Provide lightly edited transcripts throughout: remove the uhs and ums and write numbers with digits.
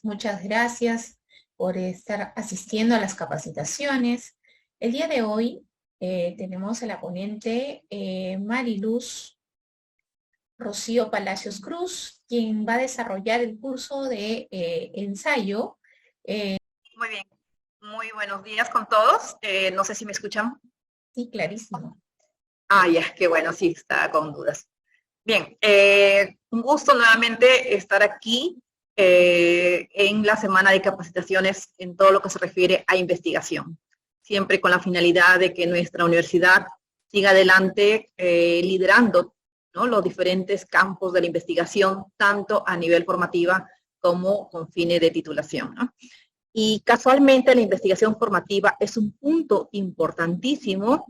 Muchas gracias por estar asistiendo a las capacitaciones. El día de hoy tenemos a la ponente Mariluz Rocío Palacios Cruz, quien va a desarrollar el curso de ensayo. Muy bien, muy buenos días con todos. No sé si me escuchan. Sí, clarísimo. Ya, qué bueno, sí, estaba con dudas. Bien, un gusto nuevamente estar aquí en la semana de capacitaciones en todo lo que se refiere a investigación, siempre con la finalidad de que nuestra universidad siga adelante liderando, ¿no?, los diferentes campos de la investigación, tanto a nivel formativa como con fines de titulación, ¿no? Y casualmente la investigación formativa es un punto importantísimo.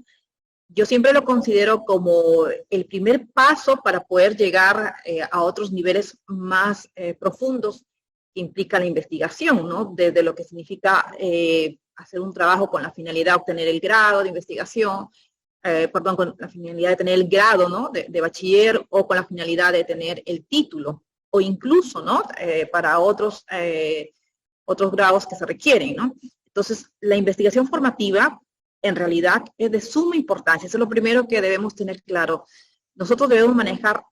Yo siempre lo considero como el primer paso para poder llegar a otros niveles más profundos que implica la investigación, ¿no? Desde lo que significa hacer un trabajo con la finalidad de obtener el grado de investigación, con la finalidad de tener el grado, ¿no?, de bachiller, o con la finalidad de tener el título, o incluso, ¿no?, para otros grados que se requieren, ¿no? Entonces, la investigación formativa en realidad es de suma importancia. Eso es lo primero que debemos tener claro. Nosotros debemos manejar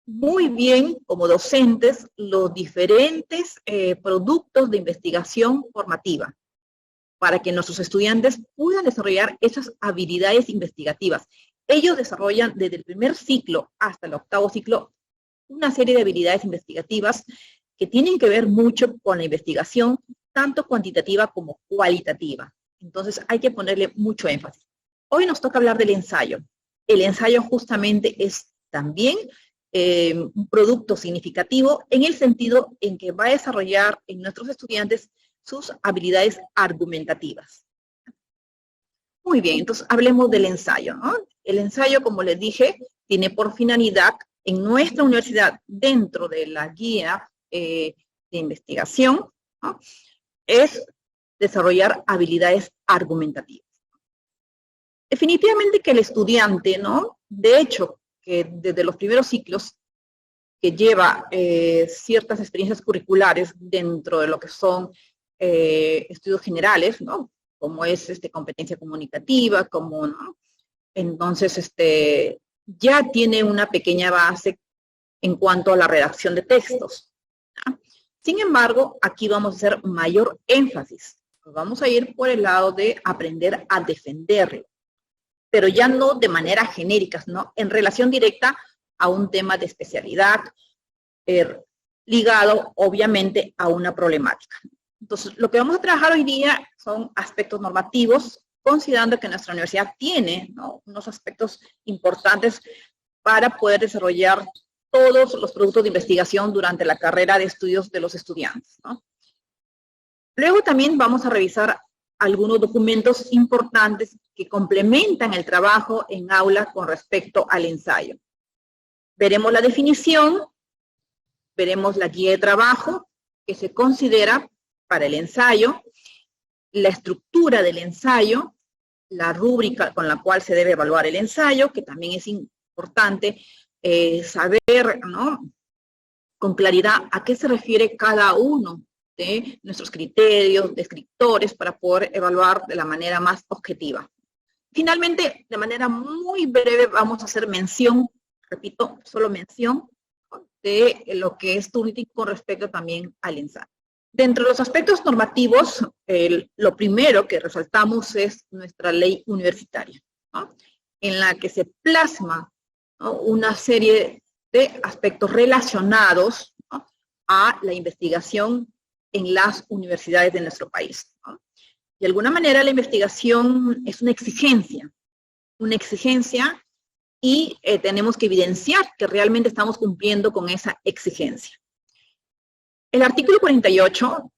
muy bien como docentes los diferentes productos de investigación formativa para que nuestros estudiantes puedan desarrollar esas habilidades investigativas. Ellos desarrollan desde el primer ciclo hasta el octavo ciclo una serie de habilidades investigativas que tienen que ver mucho con la investigación, tanto cuantitativa como cualitativa. Entonces hay que ponerle mucho énfasis. Hoy nos toca hablar del ensayo. El ensayo justamente es también un producto significativo en el sentido en que va a desarrollar en nuestros estudiantes sus habilidades argumentativas. Muy bien, entonces hablemos del ensayo, ¿no? El ensayo, como les dije, tiene por finalidad en nuestra universidad, dentro de la guía de investigación, ¿no?, es desarrollar habilidades argumentativas. Definitivamente que el estudiante, ¿no?, de hecho, que desde los primeros ciclos, que lleva ciertas experiencias curriculares dentro de lo que son estudios generales, ¿no?, como es competencia comunicativa, como, ¿no?, entonces ya tiene una pequeña base en cuanto a la redacción de textos, ¿no? Sin embargo, aquí vamos a hacer mayor énfasis. Nos vamos a ir por el lado de aprender a defenderlo, pero ya no de manera genérica, ¿no?, en relación directa a un tema de especialidad, ligado obviamente a una problemática. Entonces, lo que vamos a trabajar hoy día son aspectos normativos, considerando que nuestra universidad tiene, ¿no?, unos aspectos importantes para poder desarrollar todos los productos de investigación durante la carrera de estudios de los estudiantes, ¿no? Luego también vamos a revisar algunos documentos importantes que complementan el trabajo en aula con respecto al ensayo. Veremos la definición, veremos la guía de trabajo que se considera para el ensayo, la estructura del ensayo, la rúbrica con la cual se debe evaluar el ensayo, que también es importante saber, ¿no?, con claridad a qué se refiere cada uno de nuestros criterios, descriptores, para poder evaluar de la manera más objetiva. Finalmente, de manera muy breve, vamos a hacer mención, repito, solo mención, de lo que es Turnitin con respecto también al ensayo. Dentro de los aspectos normativos, lo primero que resaltamos es nuestra ley universitaria, ¿no?, en la que se plasma, ¿no?, una serie de aspectos relacionados, ¿no?, a la investigación en las universidades de nuestro país, ¿no? De alguna manera la investigación es una exigencia y tenemos que evidenciar que realmente estamos cumpliendo con esa exigencia. El artículo 48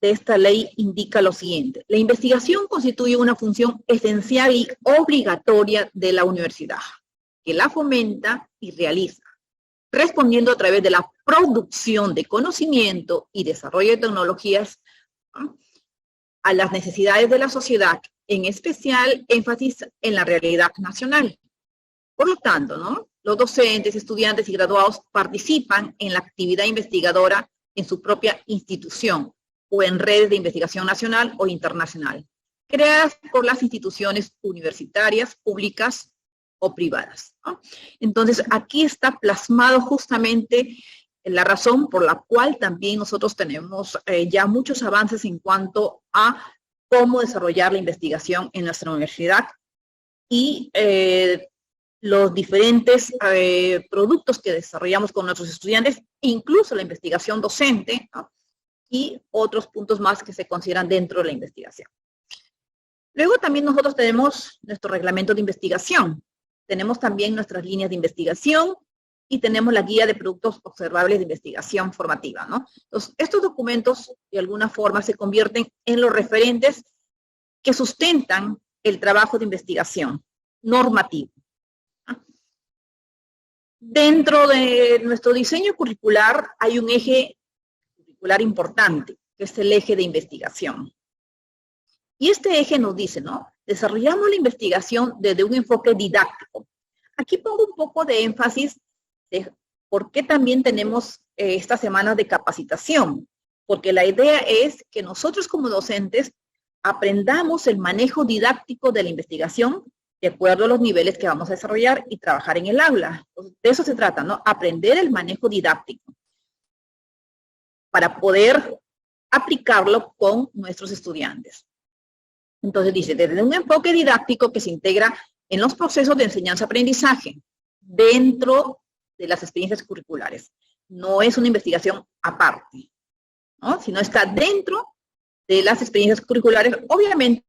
de esta ley indica lo siguiente: la investigación constituye una función esencial y obligatoria de la universidad, que la fomenta y realiza, respondiendo a través de la producción de conocimiento y desarrollo de tecnologías, ¿no?, a las necesidades de la sociedad, en especial énfasis en la realidad nacional. Por lo tanto, ¿no?, los docentes, estudiantes y graduados participan en la actividad investigadora en su propia institución o en redes de investigación nacional o internacional, creadas por las instituciones universitarias, públicas o privadas, ¿no? Entonces, aquí está plasmado justamente la razón por la cual también nosotros tenemos ya muchos avances en cuanto a cómo desarrollar la investigación en nuestra universidad y los diferentes productos que desarrollamos con nuestros estudiantes, incluso la investigación docente, ¿no? Y otros puntos más que se consideran dentro de la investigación. Luego también nosotros tenemos nuestro reglamento de investigación, tenemos también nuestras líneas de investigación y tenemos la guía de productos observables de investigación formativa, ¿no? Entonces, estos documentos de alguna forma se convierten en los referentes que sustentan el trabajo de investigación normativo. Dentro de nuestro diseño curricular hay un eje curricular importante, que es el eje de investigación. Y este eje nos dice, ¿no? Desarrollamos la investigación desde un enfoque didáctico. Aquí pongo un poco de énfasis de por qué también tenemos estas semanas de capacitación. Porque la idea es que nosotros como docentes aprendamos el manejo didáctico de la investigación de acuerdo a los niveles que vamos a desarrollar y trabajar en el aula. Entonces, de eso se trata, ¿no? Aprender el manejo didáctico para poder aplicarlo con nuestros estudiantes. Entonces dice, desde un enfoque didáctico que se integra en los procesos de enseñanza-aprendizaje dentro de las experiencias curriculares. No es una investigación aparte, ¿no? Sino está dentro de las experiencias curriculares, obviamente,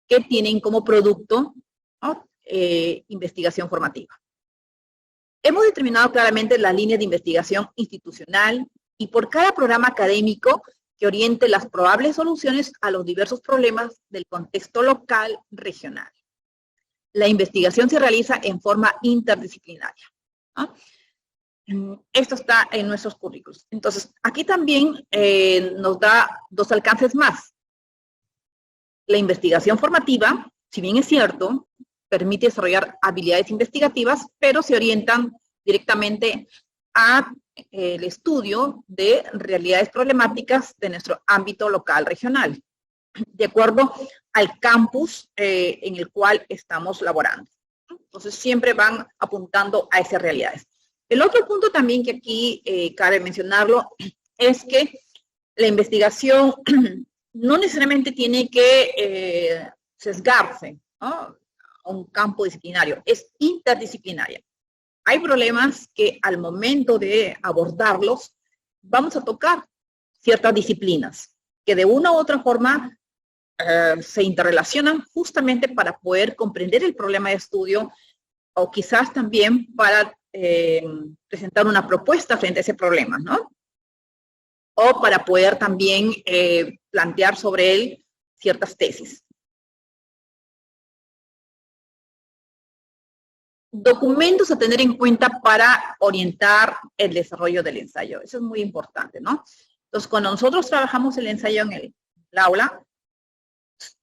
que tienen como producto, ¿no? Investigación formativa. Hemos determinado claramente la línea de investigación institucional y por cada programa académico que oriente las probables soluciones a los diversos problemas del contexto local, regional. La investigación se realiza en forma interdisciplinaria, ¿no? Esto está en nuestros currículos. Entonces, aquí también nos da dos alcances más. La investigación formativa, si bien es cierto, permite desarrollar habilidades investigativas, pero se orientan directamente a el estudio de realidades problemáticas de nuestro ámbito local regional, de acuerdo al campus en el cual estamos laborando. Entonces, siempre van apuntando a esas realidades. El otro punto también que aquí cabe mencionarlo es que la investigación no necesariamente tiene que sesgarse, ¿no?, a un campo disciplinario, es interdisciplinaria. Hay problemas que al momento de abordarlos vamos a tocar ciertas disciplinas que de una u otra forma se interrelacionan justamente para poder comprender el problema de estudio o quizás también para presentar una propuesta frente a ese problema, ¿no? O para poder también plantear sobre él ciertas tesis. Documentos a tener en cuenta para orientar el desarrollo del ensayo. Eso es muy importante, ¿no? Entonces, cuando nosotros trabajamos el ensayo en el aula,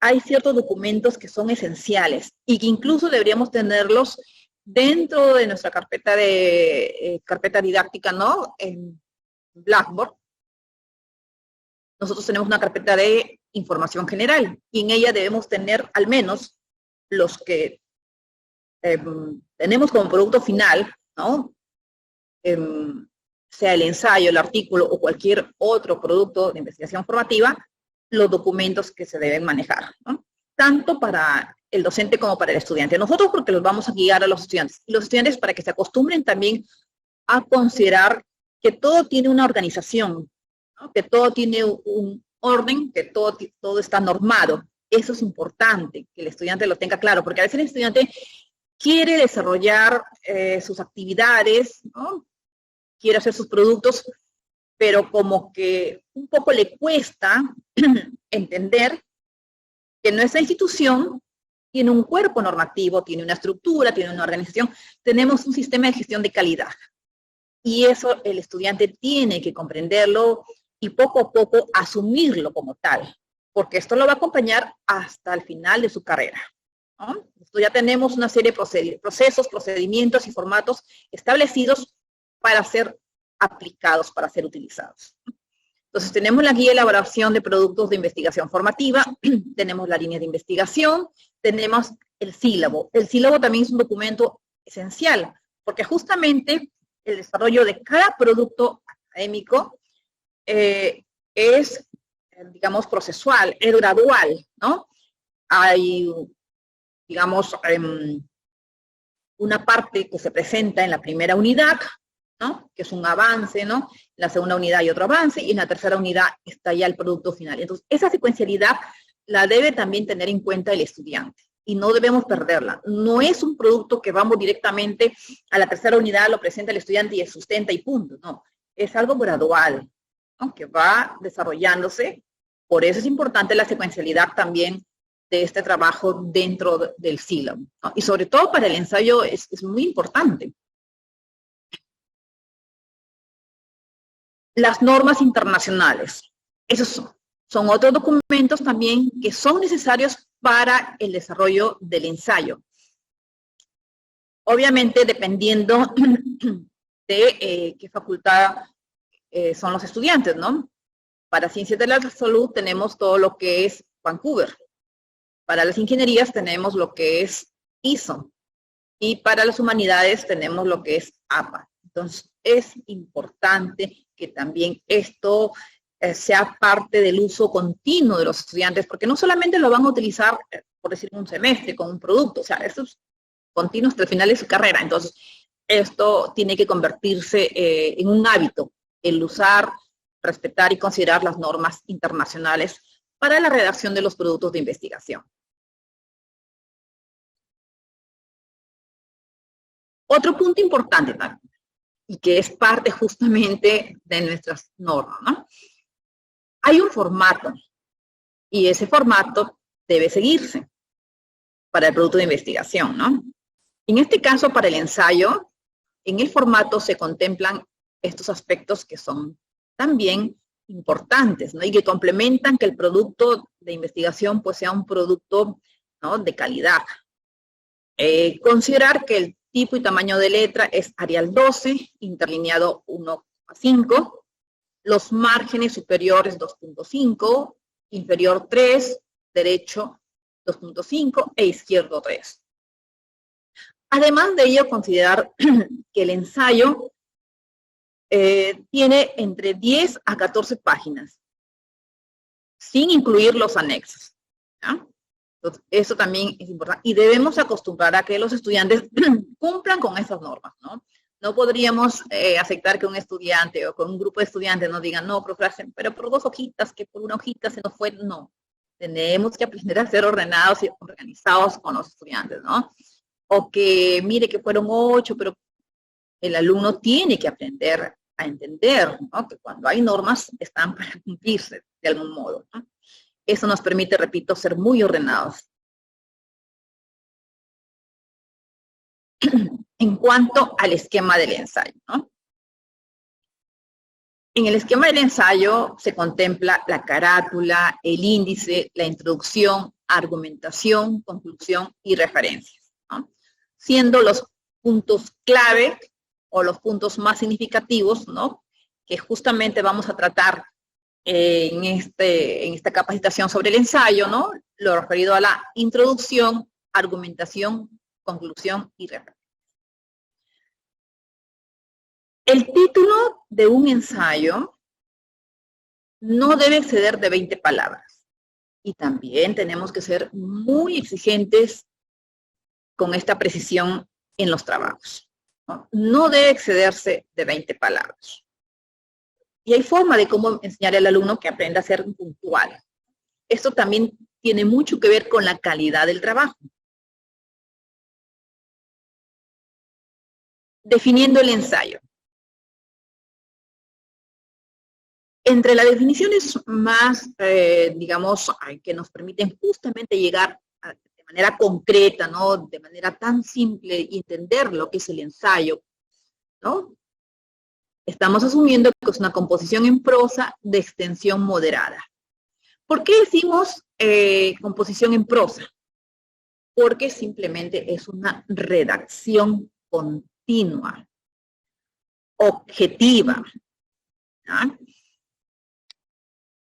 hay ciertos documentos que son esenciales y que incluso deberíamos tenerlos dentro de nuestra carpeta didáctica, ¿no? En Blackboard. Nosotros tenemos una carpeta de información general y en ella debemos tener al menos los que tenemos como producto final, ¿no? Sea el ensayo, el artículo o cualquier otro producto de investigación formativa, los documentos que se deben manejar, ¿no? Tanto para el docente como para el estudiante. Nosotros porque los vamos a guiar a los estudiantes. Y los estudiantes para que se acostumbren también a considerar que todo tiene una organización, ¿no? Que todo tiene un orden, que todo está normado. Eso es importante, que el estudiante lo tenga claro, porque a veces el estudiante quiere desarrollar sus actividades, ¿no? Quiere hacer sus productos, pero como que un poco le cuesta entender que nuestra institución tiene un cuerpo normativo, tiene una estructura, tiene una organización, tenemos un sistema de gestión de calidad. Y eso el estudiante tiene que comprenderlo y poco a poco asumirlo como tal, porque esto lo va a acompañar hasta el final de su carrera, ¿no? Esto ya tenemos una serie de procesos, procedimientos y formatos establecidos para ser aplicados, para ser utilizados. Entonces, tenemos la guía de elaboración de productos de investigación formativa, tenemos la línea de investigación, tenemos el sílabo. El sílabo también es un documento esencial, porque justamente el desarrollo de cada producto académico es, digamos, procesual, es gradual, ¿no? Hay, digamos, una parte que se presenta en la primera unidad, ¿no? Que es un avance, ¿no? En la segunda unidad hay otro avance y en la tercera unidad está ya el producto final. Entonces, esa secuencialidad la debe también tener en cuenta el estudiante y no debemos perderla. No es un producto que vamos directamente a la tercera unidad, lo presenta el estudiante y sustenta y punto, no. Es algo gradual, ¿no? Que va desarrollándose. Por eso es importante la secuencialidad también de este trabajo dentro del sílabo, ¿no? Y sobre todo para el ensayo es muy importante. Las normas internacionales. Esos son otros documentos también que son necesarios para el desarrollo del ensayo. Obviamente, dependiendo de qué facultad son los estudiantes, ¿no? Para ciencias de la salud tenemos todo lo que es Vancouver. Para las ingenierías tenemos lo que es ISO. Y para las humanidades tenemos lo que es APA. Entonces, es importante que también esto sea parte del uso continuo de los estudiantes, porque no solamente lo van a utilizar, por decir, un semestre con un producto, o sea, esto es continuo hasta el final de su carrera. Entonces, esto tiene que convertirse en un hábito, el usar, respetar y considerar las normas internacionales para la redacción de los productos de investigación. Otro punto importante también, y que es parte justamente de nuestras normas, ¿no? Hay un formato, y ese formato debe seguirse para el producto de investigación, ¿no? En este caso, para el ensayo, en el formato se contemplan estos aspectos que son también importantes, ¿no? Y que complementan que el producto de investigación pues sea un producto, ¿no?, de calidad. Considerar que el tipo y tamaño de letra es Arial 12, interlineado 1,5, los márgenes superiores 2.5, inferior 3, derecho 2.5 e izquierdo 3. Además de ello, considerar que el ensayo tiene entre 10 a 14 páginas, sin incluir los anexos, ¿ya? Entonces, eso también es importante. Y debemos acostumbrar a que los estudiantes cumplan con esas normas, ¿no? No podríamos aceptar que un estudiante o con un grupo de estudiantes nos digan, no, profesor, pero por 2 hojitas, que por 1 hojita se nos fue. No. Tenemos que aprender a ser ordenados y organizados con los estudiantes, ¿no? O que, mire, que fueron 8, pero el alumno tiene que aprender a entender, ¿no?, que cuando hay normas están para cumplirse de algún modo, ¿no? Eso nos permite, repito, ser muy ordenados. En cuanto al esquema del ensayo, ¿no? En el esquema del ensayo se contempla la carátula, el índice, la introducción, argumentación, conclusión y referencias, ¿no? Siendo los puntos clave o los puntos más significativos, ¿no?, que justamente vamos a tratar en esta capacitación sobre el ensayo, ¿no?, lo referido a la introducción, argumentación, conclusión y referencia. El título de un ensayo no debe exceder de 20 palabras. Y también tenemos que ser muy exigentes con esta precisión en los trabajos, ¿no? No debe excederse de 20 palabras. Y hay forma de cómo enseñar al alumno que aprenda a ser puntual. Esto también tiene mucho que ver con la calidad del trabajo. Definiendo el ensayo. Entre las definiciones más, digamos, que nos permiten justamente llegar de manera concreta, ¿no?, de manera tan simple y entender lo que es el ensayo, ¿no?, estamos asumiendo que es una composición en prosa de extensión moderada. ¿Por qué decimos composición en prosa? Porque simplemente es una redacción continua, objetiva, ¿no?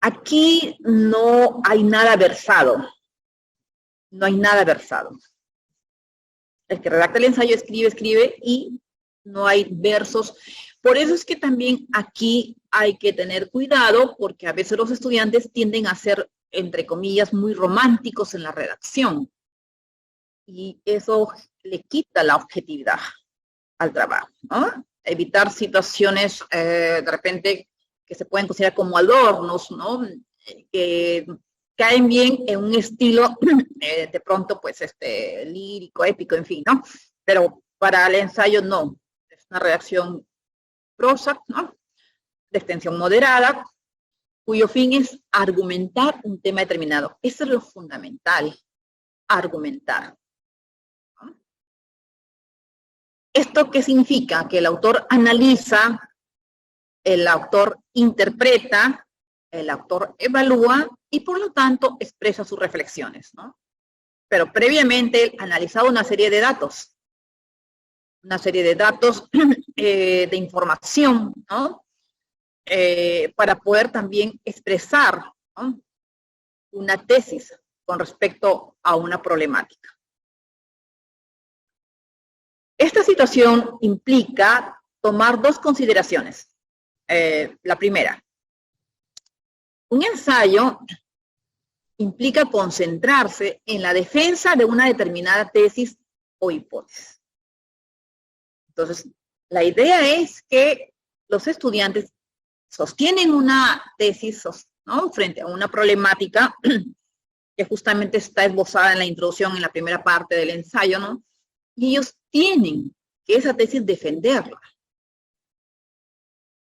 Aquí no hay nada versado. No hay nada versado. El que redacta el ensayo escribe y no hay versos. Por eso es que también aquí hay que tener cuidado, porque a veces los estudiantes tienden a ser, entre comillas, muy románticos en la redacción. Y eso le quita la objetividad al trabajo, ¿no? Evitar situaciones de repente que se pueden considerar como adornos, ¿no? Que caen bien en un estilo de pronto, pues, lírico, épico, en fin, ¿no? Pero para el ensayo no. Es una redacción prosa, ¿no? De extensión moderada, cuyo fin es argumentar un tema determinado. Eso es lo fundamental, argumentar. ¿Esto qué significa? Que el autor analiza, el autor interpreta, el autor evalúa y por lo tanto expresa sus reflexiones, ¿no? Pero previamente él analizaba una serie de datos de información, ¿no? Para poder también expresar, ¿no?, una tesis con respecto a una problemática. Esta situación implica tomar dos consideraciones. La primera, un ensayo implica concentrarse en la defensa de una determinada tesis o hipótesis. Entonces, la idea es que los estudiantes sostienen una tesis, ¿no?, frente a una problemática que justamente está esbozada en la introducción, en la primera parte del ensayo, ¿no? Y ellos tienen que esa tesis defenderla.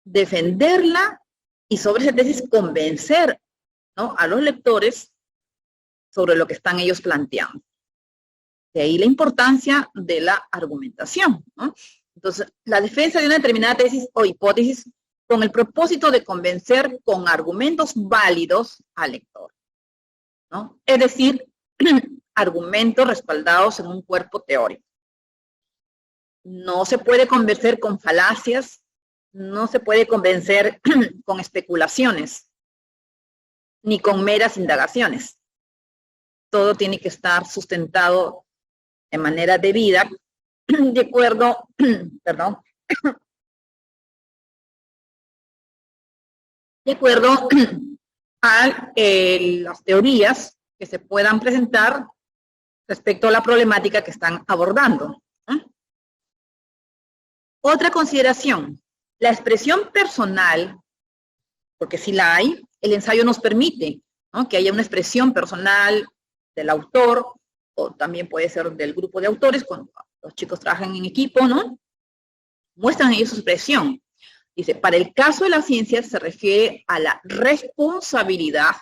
Defenderla y sobre esa tesis convencer, ¿no?, a los lectores sobre lo que están ellos planteando. De ahí la importancia de la argumentación, ¿no? Entonces, la defensa de una determinada tesis o hipótesis con el propósito de convencer con argumentos válidos al lector, ¿no? Es decir, argumentos respaldados en un cuerpo teórico. No se puede convencer con falacias, no se puede convencer con especulaciones, ni con meras indagaciones. Todo tiene que estar sustentado de manera debida, de acuerdo, perdón, de acuerdo a las teorías que se puedan presentar respecto a la problemática que están abordando. Otra consideración, la expresión personal, porque si la hay, el ensayo nos permite, ¿no?, que haya una expresión personal del autor, o también puede ser del grupo de autores, cuando los chicos trabajan en equipo, ¿no? Muestran ellos su expresión. Dice, para el caso de la ciencia se refiere a la responsabilidad,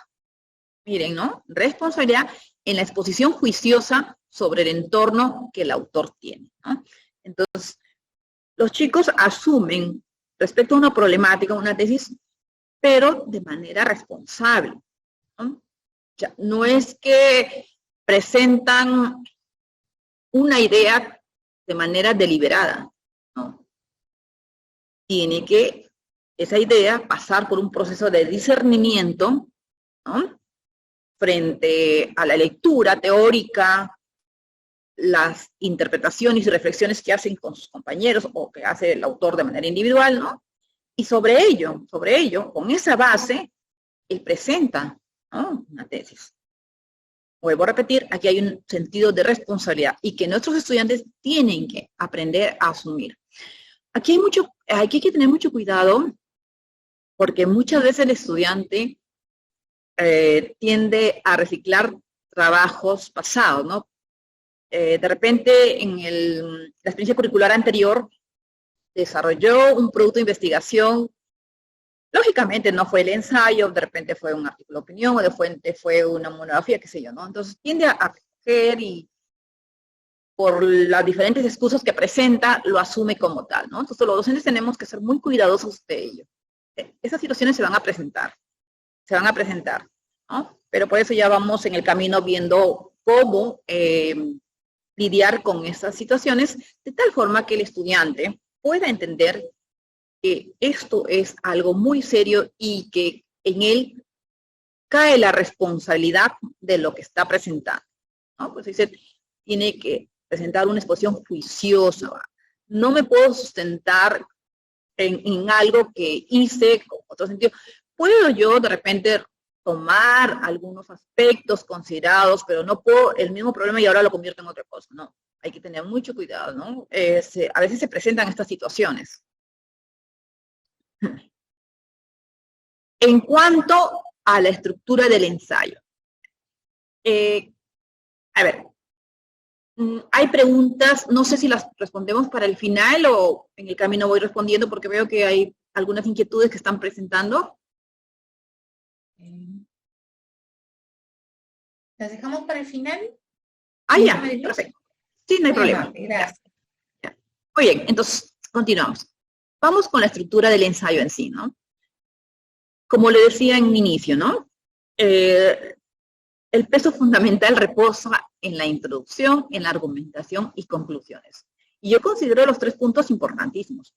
miren, ¿no?, responsabilidad en la exposición juiciosa sobre el entorno que el autor tiene, ¿no? Entonces, los chicos asumen respecto a una problemática, una tesis, pero de manera responsable, ¿no? O sea, no es que presentan una idea de manera deliberada, ¿no? Tiene que esa idea pasar por un proceso de discernimiento, ¿no?, frente a la lectura teórica, las interpretaciones y reflexiones que hacen con sus compañeros o que hace el autor de manera individual, ¿no? Y sobre ello, con esa base, él presenta, ¿no?, una tesis. Vuelvo a repetir, aquí hay un sentido de responsabilidad y que nuestros estudiantes tienen que aprender a asumir. Aquí hay que tener mucho cuidado porque muchas veces el estudiante tiende a reciclar trabajos pasados, ¿no? De repente, en la experiencia curricular anterior, desarrolló un producto de investigación. Lógicamente no fue el ensayo, de repente fue un artículo de opinión, o de fuente fue una monografía, qué sé yo, ¿no? Entonces tiende a coger y por las diferentes excusas que presenta, lo asume como tal, ¿no? Entonces los docentes tenemos que ser muy cuidadosos de ello. Esas situaciones se van a presentar, ¿no? Pero por eso ya vamos en el camino viendo cómo lidiar con esas situaciones de tal forma que el estudiante pueda entender que esto es algo muy serio y que en él cae la responsabilidad de lo que está presentando, ¿no? Pues dice, tiene que presentar una exposición juiciosa. No me puedo sustentar en algo que hice con otro sentido. Puedo yo de repente tomar algunos aspectos considerados, pero no puedo el mismo problema y ahora lo convierto en otra cosa, no. Hay que tener mucho cuidado, ¿no? A veces se presentan estas situaciones. En cuanto a la estructura del ensayo. A ver, hay preguntas, no sé si las respondemos para el final o en el camino voy respondiendo porque veo que hay algunas inquietudes que están presentando. ¿Las dejamos para el final? Ah, ya, perfecto. Sí, no hay problema. Gracias. Ya. Muy bien, entonces, continuamos. Vamos con la estructura del ensayo en sí, ¿no? Como le decía en mi inicio, ¿no? El peso fundamental reposa en la introducción, en la argumentación y conclusiones. Y yo considero los 3 puntos importantísimos.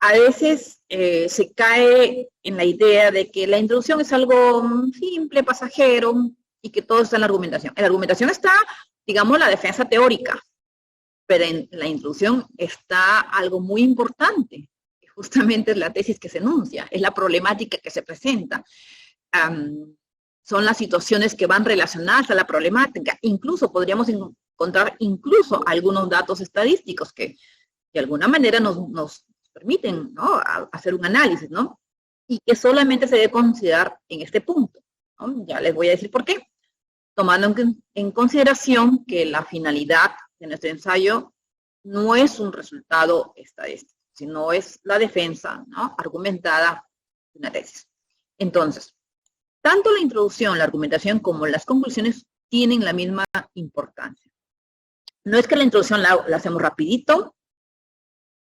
A veces se cae en la idea de que la introducción es algo simple, pasajero, y que todo está en la argumentación. En la argumentación está, digamos, la defensa teórica, pero en la introducción está algo muy importante, que justamente es la tesis que se enuncia, es la problemática que se presenta. Son las situaciones que van relacionadas a la problemática. Incluso podríamos encontrar incluso algunos datos estadísticos que de alguna manera nos permiten, ¿no?, hacer un análisis, ¿no? Y que solamente se debe considerar en este punto, ¿no? Ya les voy a decir por qué. Tomando en consideración que la finalidad de nuestro ensayo no es un resultado estadístico, sino es la defensa, ¿no?, argumentada de una tesis. Entonces, tanto la introducción, la argumentación, como las conclusiones tienen la misma importancia. No es que la introducción la hacemos rapidito,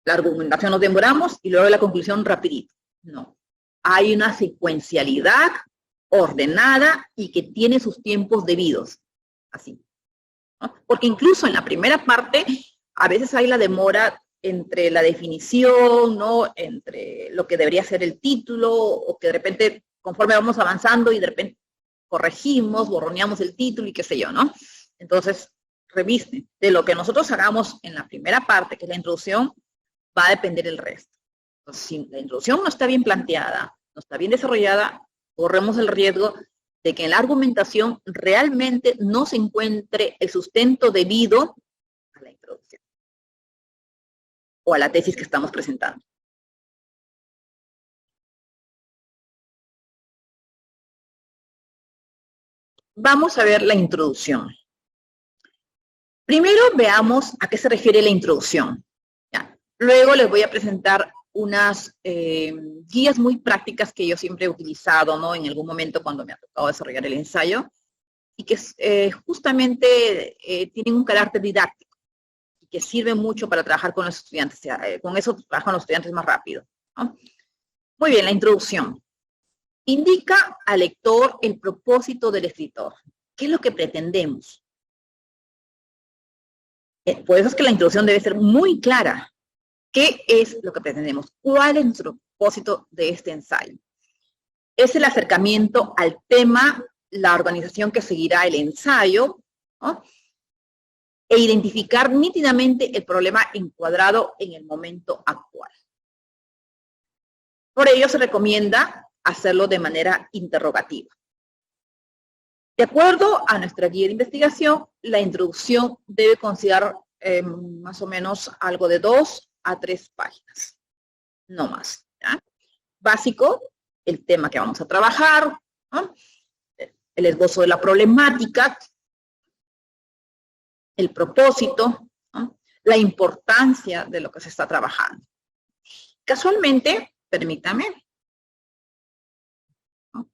la argumentación nos demoramos y luego la conclusión rapidito. No. Hay una secuencialidad ordenada y que tiene sus tiempos debidos. Así, ¿no? Porque incluso en la primera parte, a veces hay la demora entre la definición, ¿no?, entre lo que debería ser el título, o que de repente, conforme vamos avanzando y de repente corregimos, borroneamos el título y qué sé yo, ¿no? Entonces, revisten. De lo que nosotros hagamos en la primera parte, que es la introducción, va a depender el resto. Entonces, si la introducción no está bien planteada, no está bien desarrollada, corremos el riesgo de que en la argumentación realmente no se encuentre el sustento debido a la introducción o a la tesis que estamos presentando. Vamos a ver la introducción. Primero veamos a qué se refiere la introducción. ¿Ya? Luego les voy a presentar unas guías muy prácticas que yo siempre he utilizado, ¿no?, en algún momento cuando me ha tocado desarrollar el ensayo, y que justamente tienen un carácter didáctico y que sirven mucho para trabajar con los estudiantes. Con eso trabajan los estudiantes más rápido, ¿no? Muy bien, la introducción. Indica al lector el propósito del escritor. ¿Qué es lo que pretendemos? Por eso es que la introducción debe ser muy clara. ¿Qué es lo que pretendemos? ¿Cuál es nuestro propósito de este ensayo? Es el acercamiento al tema, la organización que seguirá el ensayo, ¿no?, e identificar nítidamente el problema encuadrado en el momento actual. Por ello se recomienda hacerlo de manera interrogativa. De acuerdo a nuestra guía de investigación, la introducción debe considerar más o menos algo de 2 a 3 páginas, no más, ¿ya? Básico, el tema que vamos a trabajar, ¿no?, el esbozo de la problemática, el propósito, ¿no?, la importancia de lo que se está trabajando. Casualmente, permítame. ¿No?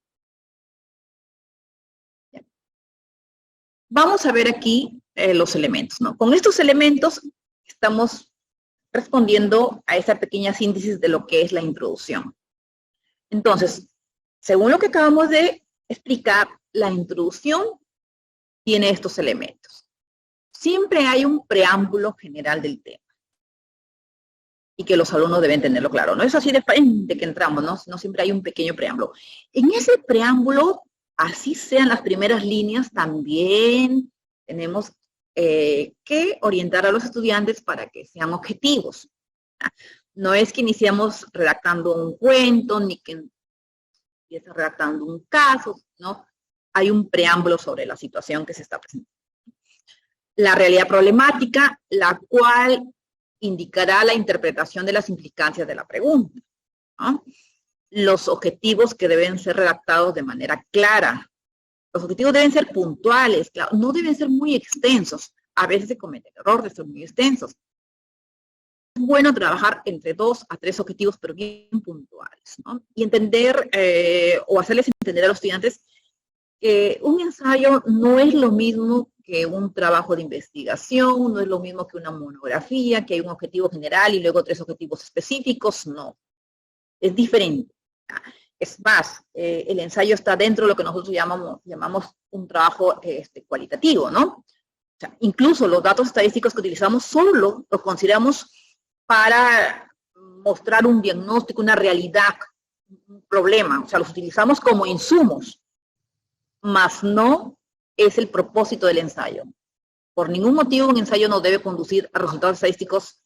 Vamos a ver aquí los elementos, ¿no? Con estos elementos estamos respondiendo a esa pequeña síntesis de lo que es la introducción. Entonces, según lo que acabamos de explicar, la introducción tiene estos elementos. Siempre hay un preámbulo general del tema. Y que los alumnos deben tenerlo claro. No es así de que entramos, ¿no? No siempre hay un pequeño preámbulo. En ese preámbulo así sean las primeras líneas, también tenemos que orientar a los estudiantes para que sean objetivos. No es que iniciamos redactando un cuento, ni que empieza redactando un caso, ¿no? Hay un preámbulo sobre la situación que se está presentando. La realidad problemática, la cual indicará la interpretación de las implicancias de la pregunta, ¿no? Los objetivos que deben ser redactados de manera clara. Los objetivos deben ser puntuales, claro, no deben ser muy extensos. A veces se comete el error de ser muy extensos. Es bueno trabajar entre 2 a 3 objetivos, pero bien puntuales, ¿no? Y entender o hacerles entender a los estudiantes que un ensayo no es lo mismo que un trabajo de investigación, no es lo mismo que una monografía, que hay un objetivo general y luego 3 objetivos específicos, no. Es diferente. Es más, el ensayo está dentro de lo que nosotros llamamos un trabajo cualitativo, ¿no? O sea, incluso los datos estadísticos que utilizamos solo los consideramos para mostrar un diagnóstico, una realidad, un problema. O sea, los utilizamos como insumos, mas no es el propósito del ensayo. Por ningún motivo un ensayo no debe conducir a resultados estadísticos,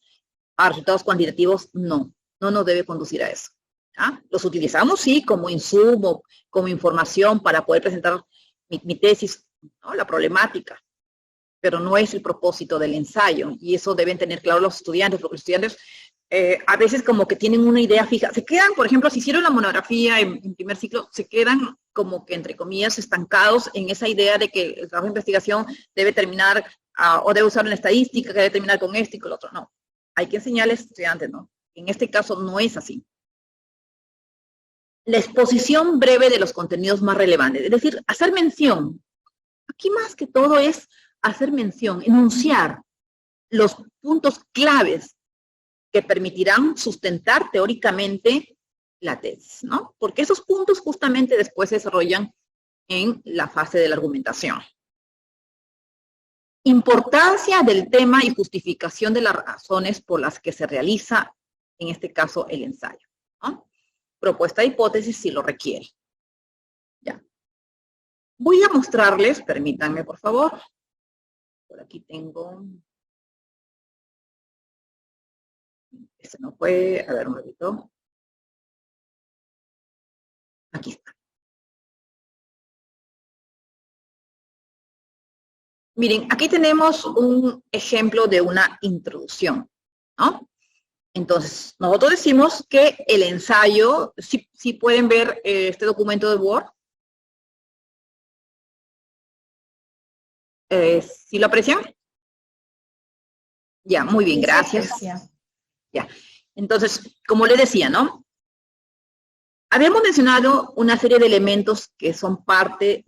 a resultados cuantitativos, no nos debe conducir a eso. ¿Ah? Los utilizamos, sí, como insumo, como información para poder presentar mi tesis, ¿no? La problemática, pero no es el propósito del ensayo, y eso deben tener claro los estudiantes, porque los estudiantes a veces como que tienen una idea fija, se quedan, por ejemplo, si hicieron la monografía en primer ciclo, se quedan como que, entre comillas, estancados en esa idea de que el trabajo de investigación debe terminar, o debe usar una estadística que debe terminar con esto y con lo otro. No, hay que enseñarles a los estudiantes, ¿no? En este caso no es así. La exposición breve de los contenidos más relevantes, es decir, hacer mención. Aquí más que todo es hacer mención, enunciar los puntos claves que permitirán sustentar teóricamente la tesis, ¿no? Porque esos puntos justamente después se desarrollan en la fase de la argumentación. Importancia del tema y justificación de las razones por las que se realiza, en este caso, el ensayo, ¿no? Propuesta de hipótesis si lo requiere. Ya. Voy a mostrarles, permítanme por favor. Por aquí tengo. Este no fue, a ver un ratito. Aquí está. Miren, aquí tenemos un ejemplo de una introducción, ¿no? Entonces, nosotros decimos que el ensayo, si pueden ver este documento de Word. ¿Sí lo aprecian? Ya, muy bien, gracias. Ya. Entonces, como les decía, ¿no? Habíamos mencionado una serie de elementos que son parte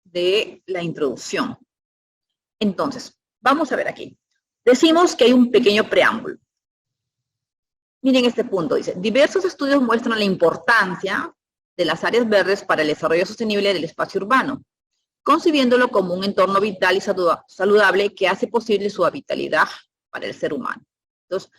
de la introducción. Entonces, vamos a ver aquí. Decimos que hay un pequeño preámbulo. Miren este punto, dice, diversos estudios muestran la importancia de las áreas verdes para el desarrollo sostenible del espacio urbano, concibiéndolo como un entorno vital y saludable que hace posible su vitalidad para el ser humano. Entonces,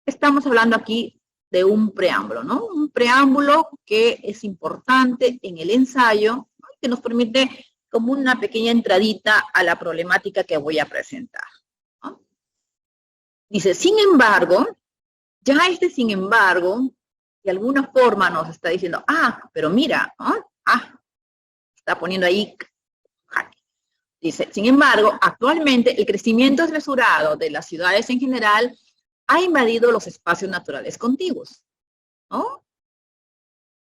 estamos hablando aquí de un preámbulo, ¿no? Un preámbulo que es importante en el ensayo, ¿no? Que nos permite como una pequeña entradita a la problemática que voy a presentar, ¿no? Dice, sin embargo, ya sin embargo, de alguna forma nos está diciendo, pero mira, ¿no? Está poniendo ahí. Dice, sin embargo, actualmente el crecimiento desmesurado de las ciudades en general ha invadido los espacios naturales contiguos, ¿no?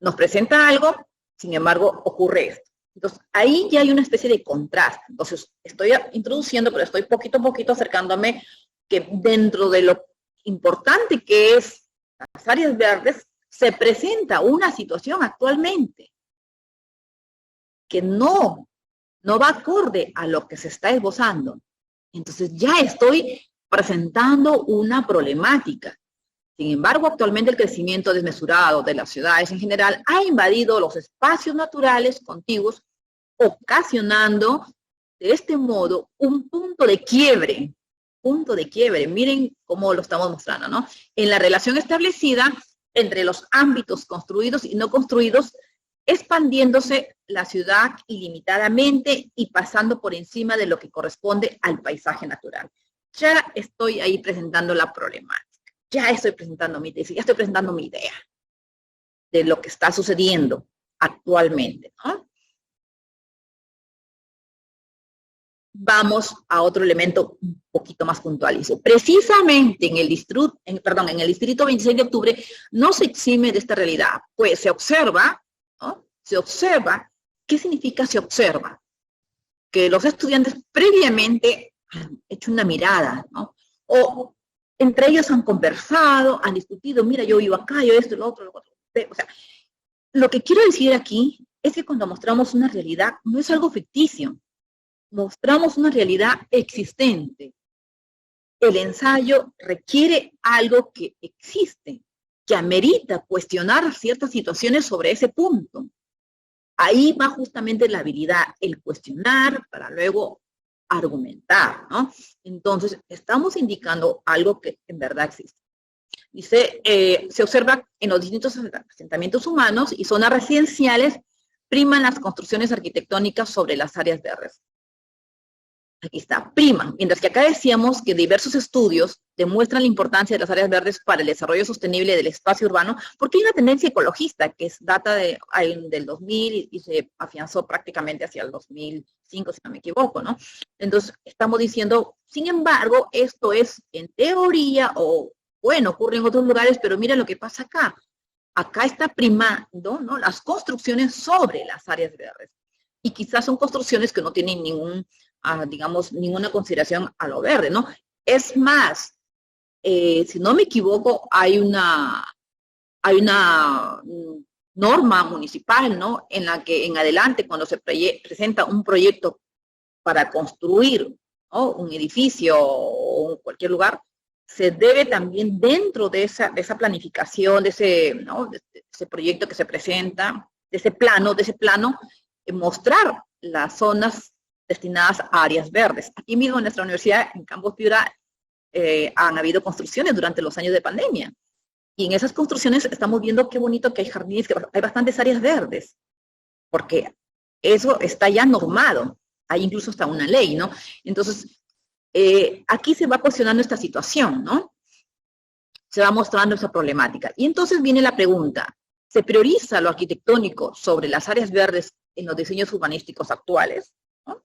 Nos presenta algo, sin embargo, ocurre esto. Entonces, ahí ya hay una especie de contraste. Entonces, estoy introduciendo, pero estoy poquito a poquito acercándome que dentro de lo importante que es las áreas verdes, se presenta una situación actualmente que no va acorde a lo que se está esbozando. Entonces, ya estoy presentando una problemática. Sin embargo, actualmente el crecimiento desmesurado de las ciudades en general ha invadido los espacios naturales contiguos, ocasionando de este modo un punto de quiebre. Miren cómo lo estamos mostrando, ¿no? En la relación establecida entre los ámbitos construidos y no construidos expandiéndose la ciudad ilimitadamente y pasando por encima de lo que corresponde al paisaje natural. Ya estoy ahí presentando la problemática, ya estoy presentando mi tesis, ya estoy presentando mi idea de lo que está sucediendo actualmente, ¿no? Vamos a otro elemento un poquito más puntual. Dice, precisamente en el distrito 26 de octubre no se exime de esta realidad, pues se observa, ¿no? Se observa. ¿Qué significa se observa? Que los estudiantes previamente han hecho una mirada, ¿no? O entre ellos han conversado, han discutido, mira, yo vivo acá, yo esto, lo otro. O sea, lo que quiero decir aquí es que cuando mostramos una realidad, no es algo ficticio, mostramos una realidad existente. El ensayo requiere algo que existe, que amerita cuestionar ciertas situaciones sobre ese punto. Ahí va justamente la habilidad, el cuestionar para luego argumentar, ¿no? Entonces, estamos indicando algo que en verdad existe. Dice, se observa en los distintos asentamientos humanos y zonas residenciales priman las construcciones arquitectónicas sobre las áreas verdes. Aquí está, priman. Mientras que acá decíamos que diversos estudios demuestran la importancia de las áreas verdes para el desarrollo sostenible del espacio urbano, porque hay una tendencia ecologista que data del 2000 y se afianzó prácticamente hacia el 2005, si no me equivoco, ¿no? Entonces, estamos diciendo, sin embargo, esto es en teoría, o bueno, ocurre en otros lugares, pero mira lo que pasa acá. Acá está primando, ¿no?, las construcciones sobre las áreas verdes. Y quizás son construcciones que no tienen ninguna consideración a lo verde, ¿no? Es más, si no me equivoco, hay una norma municipal, ¿no?, en la que en adelante, cuando se presenta un proyecto para construir, ¿no?, un edificio o cualquier lugar, se debe también dentro de esa planificación, de ese proyecto que se presenta, de ese plano, mostrar las zonas destinadas a áreas verdes. Aquí mismo en nuestra universidad, en Campus Piura, han habido construcciones durante los años de pandemia. Y en esas construcciones estamos viendo qué bonito que hay jardines, que hay bastantes áreas verdes, porque eso está ya normado. Hay incluso hasta una ley, ¿no? Entonces, aquí se va cuestionando esta situación, ¿no? Se va mostrando esa problemática. Y entonces viene la pregunta, ¿se prioriza lo arquitectónico sobre las áreas verdes en los diseños urbanísticos actuales? ¿No?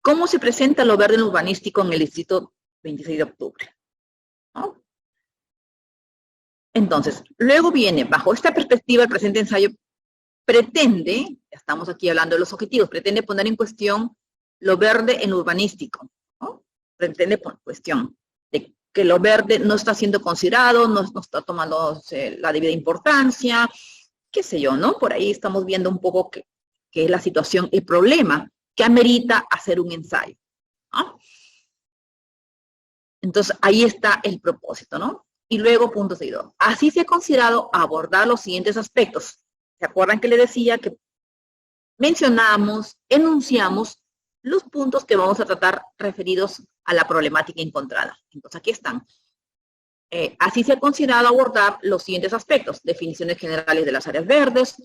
¿Cómo se presenta lo verde en urbanístico en el distrito 26 de octubre? ¿No? Entonces, luego viene, bajo esta perspectiva, el presente ensayo pretende, ya estamos aquí hablando de los objetivos, pretende poner en cuestión lo verde en urbanístico, ¿no? Pretende poner en cuestión de que lo verde no está siendo considerado, no está tomando la debida importancia, qué sé yo, ¿no? Por ahí estamos viendo un poco qué es la situación, el problema que amerita hacer un ensayo, ¿no? Entonces, ahí está el propósito, ¿no? Y luego, punto seguido. Así se ha considerado abordar los siguientes aspectos. ¿Se acuerdan que les decía que mencionamos, enunciamos los puntos que vamos a tratar referidos a la problemática encontrada? Entonces, aquí están. Así se ha considerado abordar los siguientes aspectos: definiciones generales de las áreas verdes,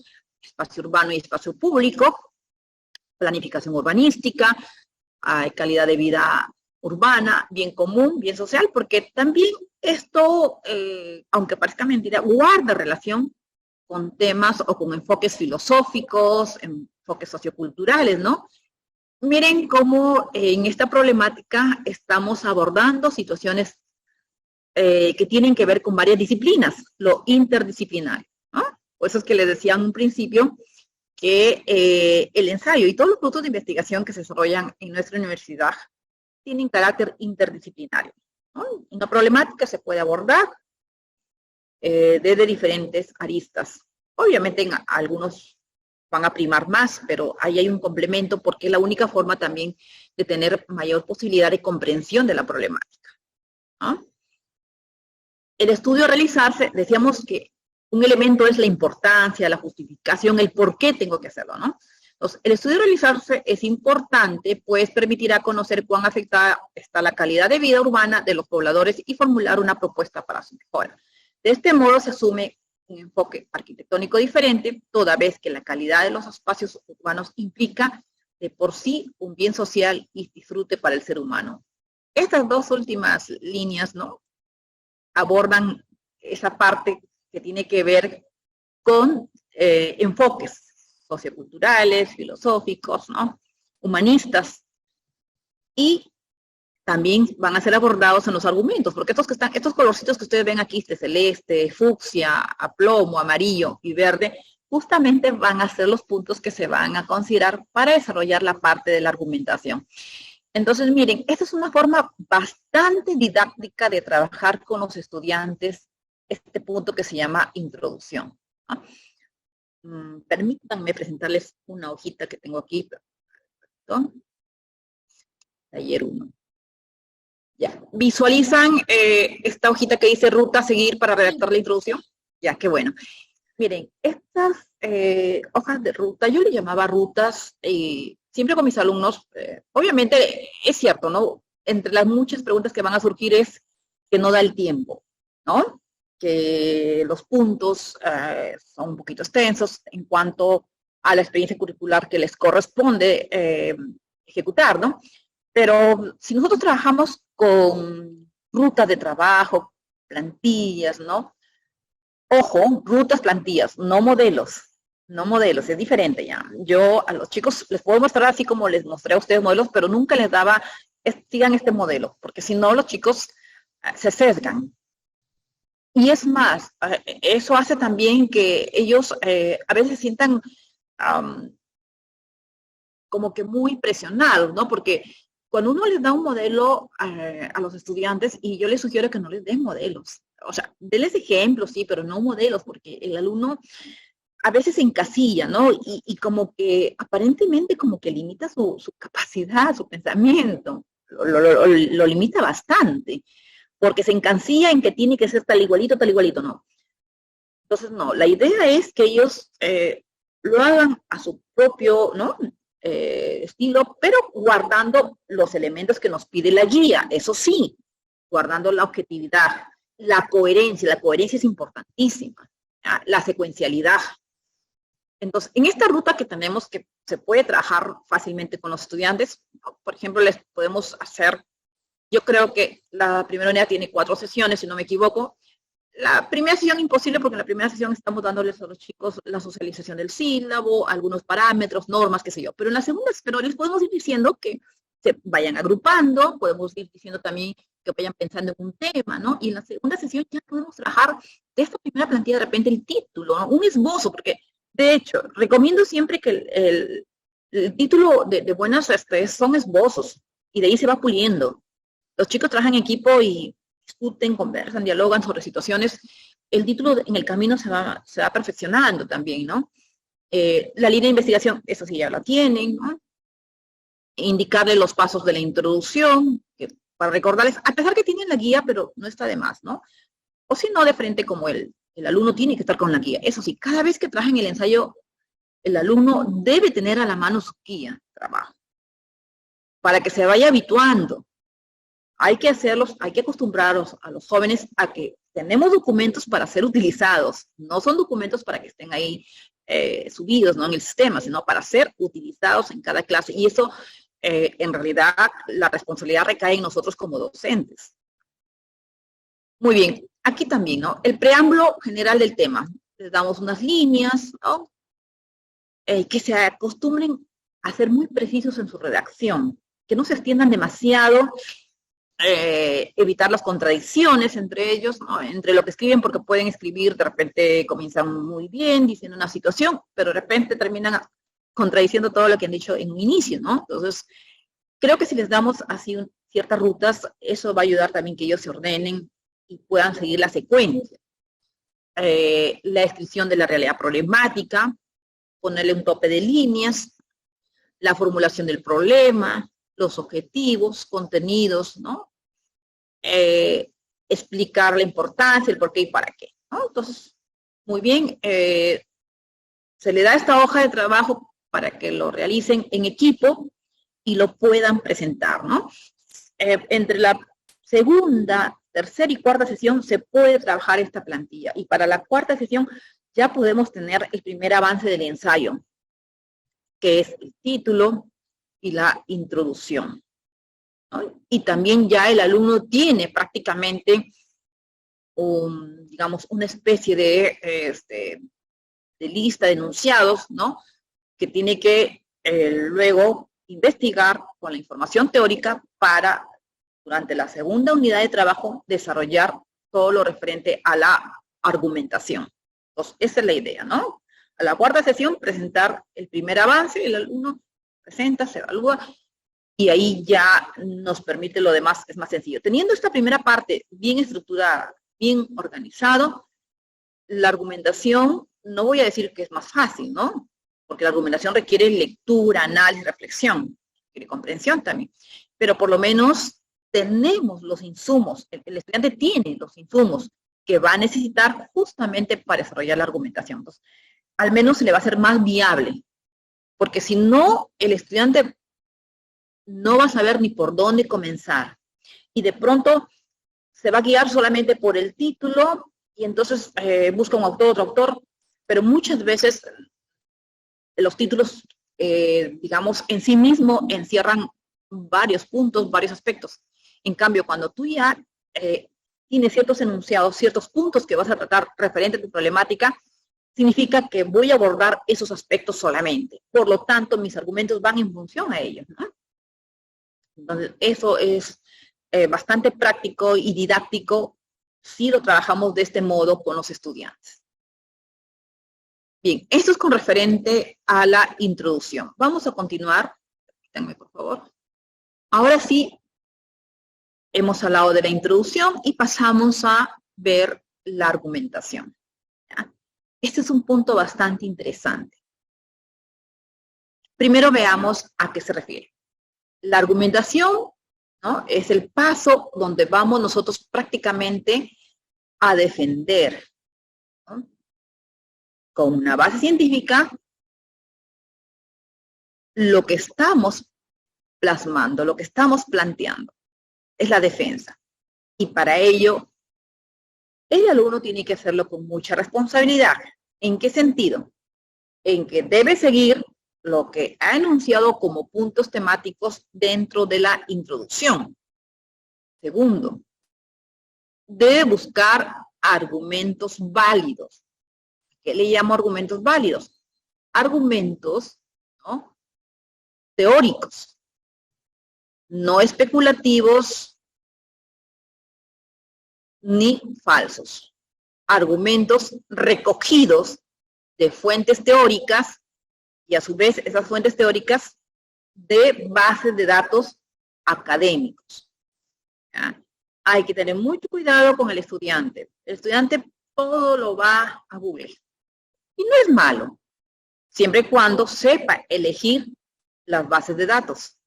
espacio urbano y espacio público, planificación urbanística, calidad de vida urbana, bien común, bien social, porque también esto, aunque parezca mentira, guarda relación con temas o con enfoques filosóficos, enfoques socioculturales, ¿no? Miren cómo en esta problemática estamos abordando situaciones que tienen que ver con varias disciplinas, lo interdisciplinario, ¿no? Por eso es que les decía en un principio que el ensayo y todos los productos de investigación que se desarrollan en nuestra universidad tienen carácter interdisciplinario, ¿no? Una problemática se puede abordar desde diferentes aristas. Obviamente algunos van a primar más, pero ahí hay un complemento porque es la única forma también de tener mayor posibilidad de comprensión de la problemática, ¿no? El estudio a realizarse, decíamos que un elemento es la importancia, la justificación, el por qué tengo que hacerlo, ¿no? Entonces, el estudio a realizarse es importante, pues permitirá conocer cuán afectada está la calidad de vida urbana de los pobladores y formular una propuesta para su mejora. De este modo se asume un enfoque arquitectónico diferente, toda vez que la calidad de los espacios urbanos implica de por sí un bien social y disfrute para el ser humano. Estas dos últimas líneas, ¿no?, abordan esa parte que tiene que ver con enfoques socioculturales, filosóficos, ¿no?, humanistas, y también van a ser abordados en los argumentos, porque estos colorcitos que ustedes ven aquí, celeste, fucsia, a plomo, amarillo y verde, justamente van a ser los puntos que se van a considerar para desarrollar la parte de la argumentación. Entonces, miren, esta es una forma bastante didáctica de trabajar con los estudiantes este punto que se llama introducción, ¿no? Permítanme presentarles una hojita que tengo aquí. Perdón. Taller 1. Ya, ¿visualizan esta hojita que dice ruta a seguir para redactar la introducción? Ya, qué bueno. Miren, estas hojas de ruta, yo le llamaba rutas, siempre con mis alumnos, obviamente es cierto, ¿no? Entre las muchas preguntas que van a surgir es que no da el tiempo, ¿no? Que los puntos son un poquito extensos en cuanto a la experiencia curricular que les corresponde ejecutar, ¿no? Pero si nosotros trabajamos con rutas de trabajo, plantillas, ¿no? Ojo, rutas, plantillas, no modelos, es diferente ya. Yo a los chicos les puedo mostrar así como les mostré a ustedes modelos, pero nunca les daba, sigan este modelo, porque si no los chicos se sesgan. Y es más, eso hace también que ellos a veces se sientan como que muy presionados, ¿no? Porque cuando uno les da un modelo a los estudiantes, y yo les sugiero que no les den modelos, o sea, denles ejemplos, sí, pero no modelos, porque el alumno a veces se encasilla, ¿no? Y como que aparentemente como que limita su capacidad, su pensamiento, lo limita bastante, porque se encasilla en que tiene que ser tal igualito, no. Entonces, no, la idea es que ellos lo hagan a su propio, ¿no?, estilo, pero guardando los elementos que nos pide la guía, eso sí, guardando la objetividad, la coherencia es importantísima, ¿ya? La secuencialidad. Entonces, en esta ruta que tenemos, que se puede trabajar fácilmente con los estudiantes, por ejemplo, les podemos hacer, yo creo que la primera unidad tiene 4 sesiones, si no me equivoco. La primera sesión imposible, porque en la primera sesión estamos dándoles a los chicos la socialización del sílabo, algunos parámetros, normas, qué sé yo. Pero en la segunda, pero les podemos ir diciendo que se vayan agrupando, podemos ir diciendo también que vayan pensando en un tema, ¿no? Y en la segunda sesión ya podemos trabajar de esta primera plantilla de repente el título, ¿no? Un esbozo, porque de hecho, recomiendo siempre que el título de buenas son esbozos, y de ahí se va puliendo. Los chicos trabajan en equipo y discuten, conversan, dialogan sobre situaciones. El título en el camino se va perfeccionando también, ¿no? La línea de investigación, eso sí ya la tienen, ¿no? Indicarle los pasos de la introducción, para recordarles, a pesar que tienen la guía, pero no está de más, ¿no? O si no, de frente como el alumno tiene que estar con la guía. Eso sí, cada vez que trabajen el ensayo, el alumno debe tener a la mano su guía de trabajo, para que se vaya habituando. Hay que acostumbrarlos a los jóvenes a que tenemos documentos para ser utilizados. No son documentos para que estén ahí subidos, ¿no?, en el sistema, sino para ser utilizados en cada clase. Y eso, en realidad, la responsabilidad recae en nosotros como docentes. Muy bien, aquí también, ¿no? El preámbulo general del tema. Les damos unas líneas, ¿no? Que se acostumbren a ser muy precisos en su redacción, que no se extiendan demasiado, evitar las contradicciones entre ellos, ¿no?, entre lo que escriben, porque pueden escribir, de repente comienzan muy bien, diciendo una situación, pero de repente terminan contradiciendo todo lo que han dicho en un inicio, ¿no? Entonces, creo que si les damos así ciertas rutas, eso va a ayudar también que ellos se ordenen y puedan seguir la secuencia. La descripción de la realidad problemática, ponerle un tope de líneas, la formulación del problema, los objetivos, contenidos, ¿no? Explicar la importancia, el por qué y para qué, ¿no? Entonces, muy bien, se le da esta hoja de trabajo para que lo realicen en equipo y lo puedan presentar, ¿no? Entre la segunda, tercera y cuarta sesión se puede trabajar esta plantilla. Y para la cuarta sesión ya podemos tener el primer avance del ensayo, que es el título y la introducción, ¿no? Y también ya el alumno tiene prácticamente, digamos, una especie de lista de enunciados, ¿no? Que tiene que luego investigar con la información teórica para, durante la segunda unidad de trabajo, desarrollar todo lo referente a la argumentación. Entonces, esa es la idea, ¿no? A la cuarta sesión, presentar el primer avance, el alumno presenta, se evalúa, y ahí ya nos permite lo demás, es más sencillo. Teniendo esta primera parte bien estructurada, bien organizado, la argumentación, no voy a decir que es más fácil, ¿no? Porque la argumentación requiere lectura, análisis, reflexión, requiere comprensión también. Pero por lo menos tenemos los insumos, el estudiante tiene los insumos que va a necesitar justamente para desarrollar la argumentación. Entonces, al menos se le va a hacer más viable, porque si no, el estudiante no va a saber ni por dónde comenzar. Y de pronto se va a guiar solamente por el título y entonces busca un autor, otro autor, pero muchas veces los títulos, digamos, en sí mismo encierran varios puntos, varios aspectos. En cambio, cuando tú ya tienes ciertos enunciados, ciertos puntos que vas a tratar referente a tu problemática, significa que voy a abordar esos aspectos solamente. Por lo tanto, mis argumentos van en función a ellos, ¿no? Entonces, eso es bastante práctico y didáctico si lo trabajamos de este modo con los estudiantes. Bien, esto es con referente a la introducción. Vamos a continuar. Permítanme, por favor. Ahora sí, hemos hablado de la introducción y pasamos a ver la argumentación. ¿Ya? Este es un punto bastante interesante. Primero veamos a qué se refiere. La argumentación, ¿no?, es el paso donde vamos nosotros prácticamente a defender, ¿no?, con una base científica lo que estamos plasmando, lo que estamos planteando. Es la defensa. Y para ello, el alumno tiene que hacerlo con mucha responsabilidad. ¿En qué sentido? En que debe seguir lo que ha enunciado como puntos temáticos dentro de la introducción. Segundo, debe buscar argumentos válidos. ¿Qué le llamo argumentos válidos? Argumentos, ¿no?, teóricos, no especulativos ni falsos. Argumentos recogidos de fuentes teóricas y a su vez esas fuentes teóricas de bases de datos académicos. ¿Ya? Hay que tener mucho cuidado con el estudiante. El estudiante todo lo va a Google. Y no es malo, siempre y cuando sepa elegir las bases de datos.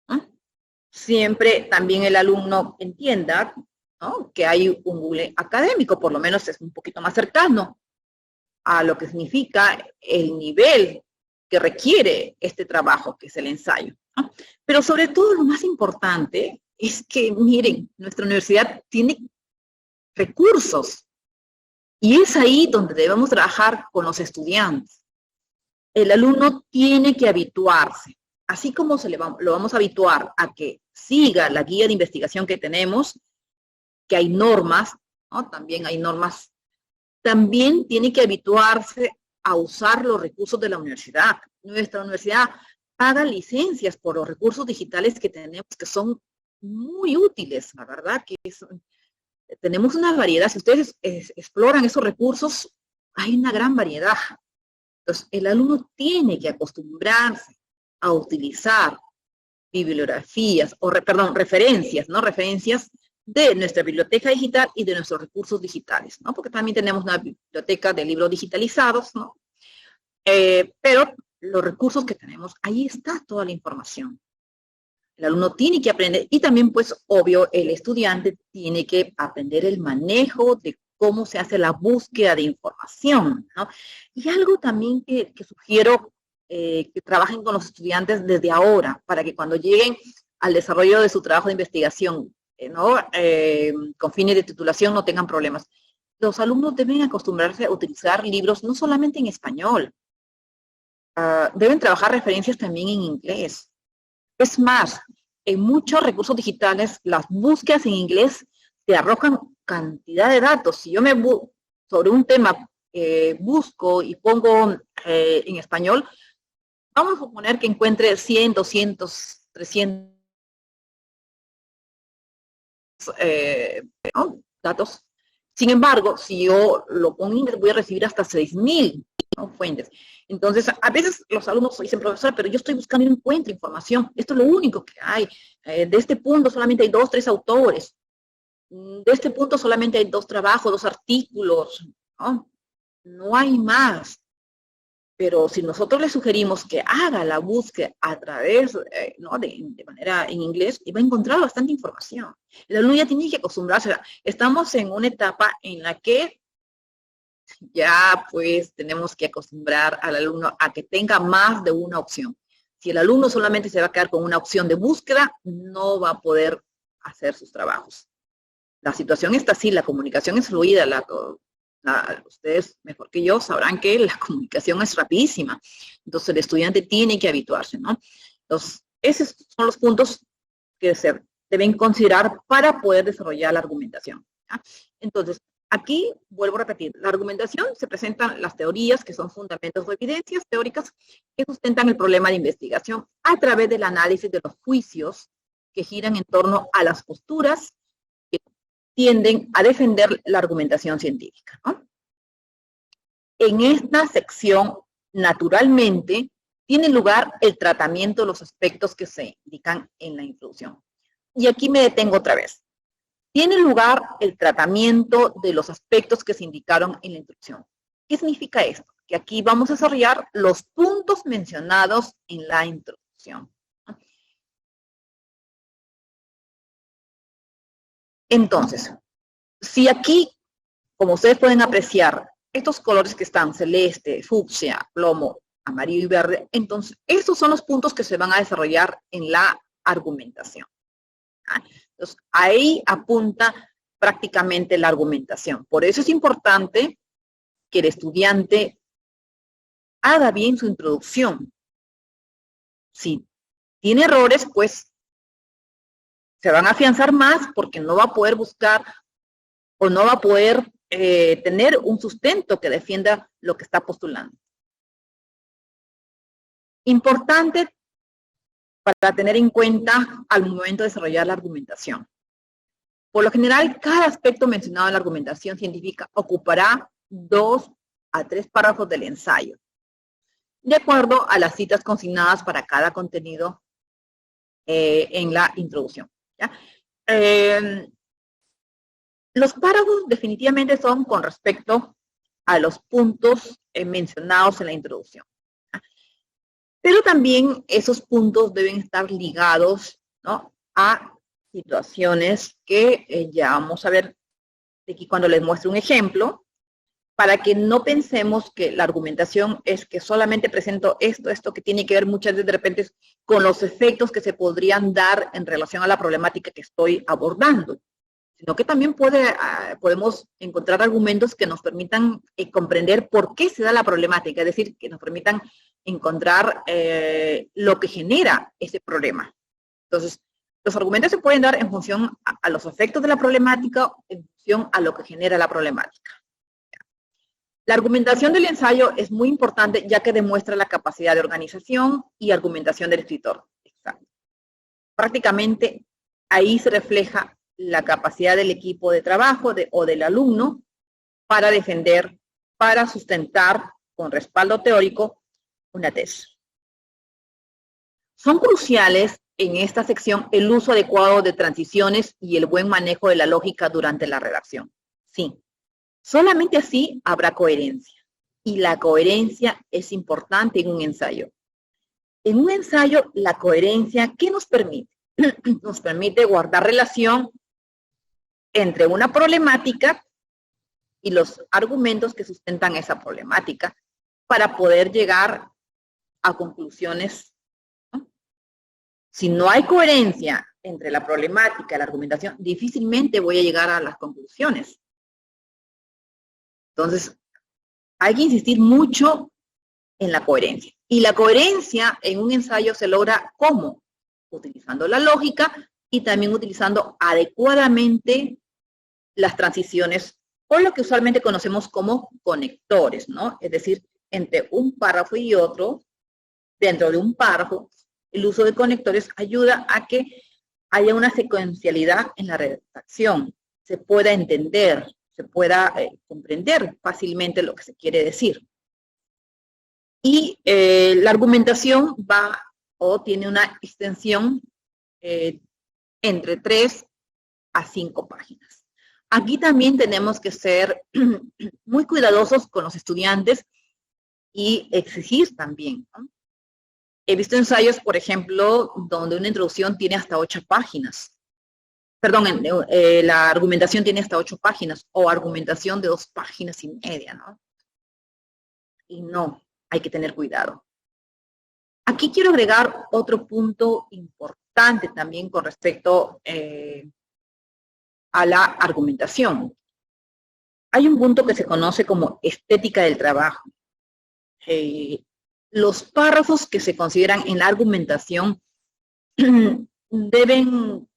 ¿No? Siempre también el alumno entienda, ¿no?, que hay un Google académico, por lo menos es un poquito más cercano a lo que significa el nivel que requiere este trabajo, que es el ensayo, ¿no? Pero sobre todo lo más importante es que, miren, nuestra universidad tiene recursos y es ahí donde debemos trabajar con los estudiantes. El alumno tiene que habituarse, así como lo vamos a habituar a que siga la guía de investigación que tenemos, que hay normas, ¿no? También hay normas. También tiene que habituarse a usar los recursos de la universidad. Nuestra universidad paga licencias por los recursos digitales que tenemos, que son muy útiles, la verdad, que tenemos una variedad. Si ustedes exploran esos recursos, hay una gran variedad. Entonces, el alumno tiene que acostumbrarse a utilizar bibliografías, referencias, ¿no? Referencias de nuestra biblioteca digital y de nuestros recursos digitales, ¿no? Porque también tenemos una biblioteca de libros digitalizados, ¿no? Pero los recursos que tenemos, ahí está toda la información. El alumno tiene que aprender y también, pues, obvio, el estudiante tiene que aprender el manejo de cómo se hace la búsqueda de información, ¿no? Y algo también que sugiero que trabajen con los estudiantes desde ahora, para que cuando lleguen al desarrollo de su trabajo de investigación ¿no? Con fines de titulación no tengan problemas. Los alumnos deben acostumbrarse a utilizar libros no solamente en español, deben trabajar referencias también en inglés. Es más, en muchos recursos digitales, las búsquedas en inglés te arrojan cantidad de datos. Si yo sobre un tema busco y pongo en español, vamos a suponer que encuentre 100, 200, 300 ¿no? datos. Sin embargo, si yo lo pongo en inglés, voy a recibir hasta 6,000 ¿no? fuentes. Entonces, a veces los alumnos dicen, profesora, pero yo estoy buscando y no encuentro información. Esto es lo único que hay. De este punto solamente hay 2, 3 autores. De este punto solamente hay 2 trabajos, 2 artículos. No hay más. Pero si nosotros le sugerimos que haga la búsqueda a través, ¿no? de manera en inglés, va a encontrar bastante información. El alumno ya tiene que acostumbrarse. Estamos en una etapa en la que ya pues tenemos que acostumbrar al alumno a que tenga más de una opción. Si el alumno solamente se va a quedar con una opción de búsqueda, no va a poder hacer sus trabajos. La situación está así, la comunicación es fluida, ustedes mejor que yo sabrán que la comunicación es rapidísima. Entonces el estudiante tiene que habituarse, ¿no? Entonces, esos son los puntos que se deben considerar para poder desarrollar la argumentación. ¿Ya? Entonces, aquí vuelvo a repetir, la argumentación se presentan las teorías que son fundamentos o evidencias teóricas que sustentan el problema de investigación a través del análisis de los juicios que giran en torno a las posturas que tienden a defender la argumentación científica, ¿no? En esta sección, naturalmente, tiene lugar el tratamiento de los aspectos que se indican en la introducción. Y aquí me detengo otra vez. Tiene lugar el tratamiento de los aspectos que se indicaron en la introducción. ¿Qué significa esto? Que aquí vamos a desarrollar los puntos mencionados en la introducción. Entonces, si aquí, como ustedes pueden apreciar, estos colores que están, celeste, fucsia, plomo, amarillo y verde, entonces, estos son los puntos que se van a desarrollar en la argumentación. Entonces, ahí apunta prácticamente la argumentación. Por eso es importante que el estudiante haga bien su introducción. Si tiene errores, pues se van a afianzar más porque no va a poder buscar o no va a poder tener un sustento que defienda lo que está postulando. Importante para tener en cuenta al momento de desarrollar la argumentación. Por lo general, cada aspecto mencionado en la argumentación científica ocupará 2 a 3 párrafos del ensayo, de acuerdo a las citas consignadas para cada contenido en la introducción. ¿Ya? Los párrafos definitivamente son con respecto a los puntos mencionados en la introducción. Pero también esos puntos deben estar ligados, ¿no? a situaciones que ya vamos a ver aquí cuando les muestre un ejemplo, para que no pensemos que la argumentación es que solamente presento esto que tiene que ver muchas veces de repente con los efectos que se podrían dar en relación a la problemática que estoy abordando, sino que también podemos encontrar argumentos que nos permitan comprender por qué se da la problemática, es decir, que nos permitan encontrar lo que genera ese problema. Entonces, los argumentos se pueden dar en función a los efectos de la problemática, en función a lo que genera la problemática. La argumentación del ensayo es muy importante ya que demuestra la capacidad de organización y argumentación del escritor. Exacto. Prácticamente ahí se refleja la capacidad del equipo de trabajo o del alumno para defender, para sustentar con respaldo teórico una tesis. Son cruciales en esta sección el uso adecuado de transiciones y el buen manejo de la lógica durante la redacción. Sí, solamente así habrá coherencia. Y la coherencia es importante en un ensayo. En un ensayo, la coherencia, ¿qué nos permite? Nos permite guardar relación entre una problemática y los argumentos que sustentan esa problemática para poder llegar a conclusiones, ¿no? Si no hay coherencia entre la problemática y la argumentación, difícilmente voy a llegar a las conclusiones. Entonces, hay que insistir mucho en la coherencia. Y la coherencia en un ensayo se logra ¿cómo? Utilizando la lógica y también utilizando adecuadamente las transiciones o lo que usualmente conocemos como conectores, ¿no? Es decir, entre un párrafo y otro, dentro de un párrafo, el uso de conectores ayuda a que haya una secuencialidad en la redacción, se pueda entender, se pueda comprender fácilmente lo que se quiere decir. Y la argumentación va o tiene una extensión entre 3 a 5 páginas. Aquí también tenemos que ser muy cuidadosos con los estudiantes y exigir también, ¿no? He visto ensayos, por ejemplo, donde una introducción tiene hasta 8 páginas. Perdón, la argumentación tiene hasta 8 páginas o argumentación de 2 páginas y media, ¿no? Y no, hay que tener cuidado. Aquí quiero agregar otro punto importante también con respecto a la argumentación. Hay un punto que se conoce como estética del trabajo. Los párrafos que se consideran en la argumentación deben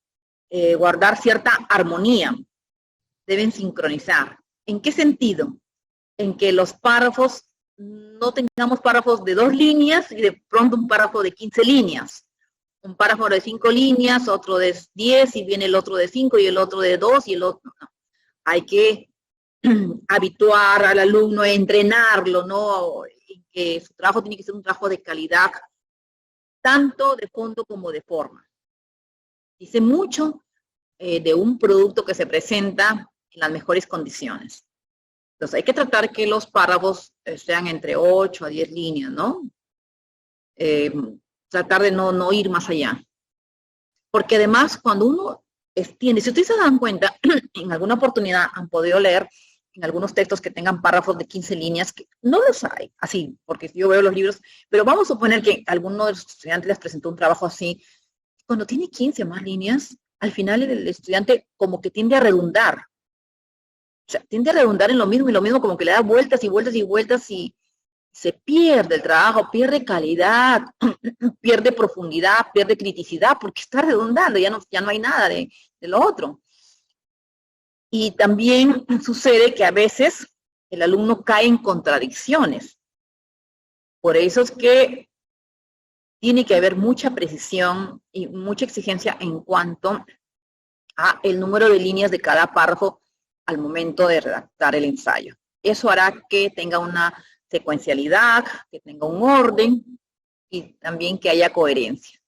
guardar cierta armonía, deben sincronizar. ¿En qué sentido? En que los párrafos, no tengamos párrafos de 2 líneas y de pronto un párrafo de 15 líneas. Un párrafo de 5 líneas, otro de 10 y viene el otro de 5 y el otro de 2 y el otro. No. Hay que habituar al alumno, entrenarlo, ¿no? En que su trabajo tiene que ser un trabajo de calidad, tanto de fondo como de forma. Dice mucho de un producto que se presenta en las mejores condiciones. Entonces hay que tratar que los párrafos sean entre 8 a 10 líneas, ¿no? Tratar de no ir más allá. Porque además cuando uno extiende, si ustedes se dan cuenta, en alguna oportunidad han podido leer en algunos textos que tengan párrafos de 15 líneas, que no los hay, así, porque yo veo los libros, pero vamos a suponer que alguno de los estudiantes les presentó un trabajo así, cuando tiene 15 más líneas, al final el estudiante como que tiende a redundar. O sea, tiende a redundar en lo mismo y lo mismo, como que le da vueltas y vueltas y vueltas y se pierde el trabajo, pierde calidad, pierde profundidad, pierde criticidad, porque está redundando, ya no hay nada de lo otro. Y también sucede que a veces el alumno cae en contradicciones. Por eso es que tiene que haber mucha precisión y mucha exigencia en cuanto a el número de líneas de cada párrafo al momento de redactar el ensayo. Eso hará que tenga una secuencialidad, que tenga un orden y también que haya coherencia.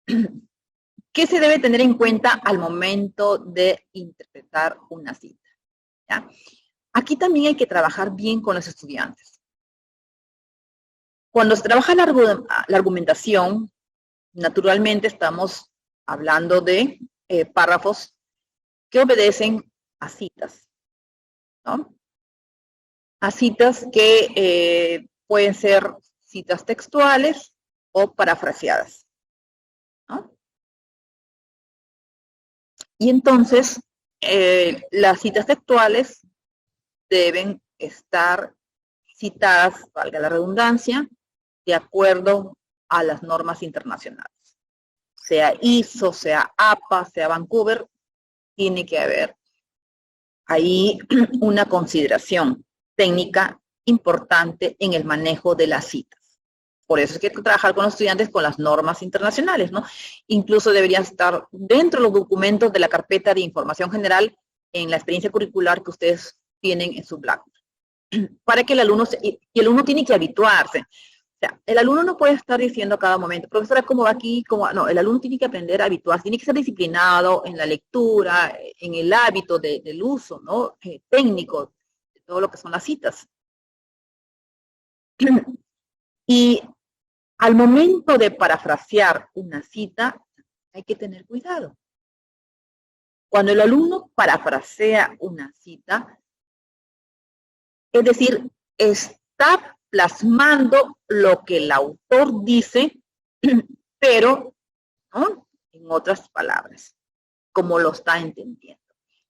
¿Qué se debe tener en cuenta al momento de interpretar una cita? ¿Ya? Aquí también hay que trabajar bien con los estudiantes. Cuando se trabaja la argumentación, naturalmente estamos hablando de párrafos que obedecen a citas, ¿no? A citas que pueden ser citas textuales o parafraseadas, ¿no? Y entonces, las citas textuales deben estar citadas, valga la redundancia, de acuerdo a las normas internacionales. Sea ISO, sea APA, sea Vancouver, tiene que haber ahí una consideración técnica importante en el manejo de las citas. Por eso es que hay que trabajar con los estudiantes con las normas internacionales, ¿no? Incluso deberían estar dentro de los documentos de la carpeta de información general en la experiencia curricular que ustedes tienen en su Blackboard. Para que el alumno, y el alumno tiene que habituarse. O sea, el alumno no puede estar diciendo a cada momento, profesora, ¿cómo va aquí? No, el alumno tiene que aprender a habituarse, tiene que ser disciplinado en la lectura, en el hábito del uso, ¿no? Técnico, de todo lo que son las citas. Y al momento de parafrasear una cita, hay que tener cuidado. Cuando el alumno parafrasea una cita, es decir, está plasmando lo que el autor dice, pero ¿no? en otras palabras, como lo está entendiendo.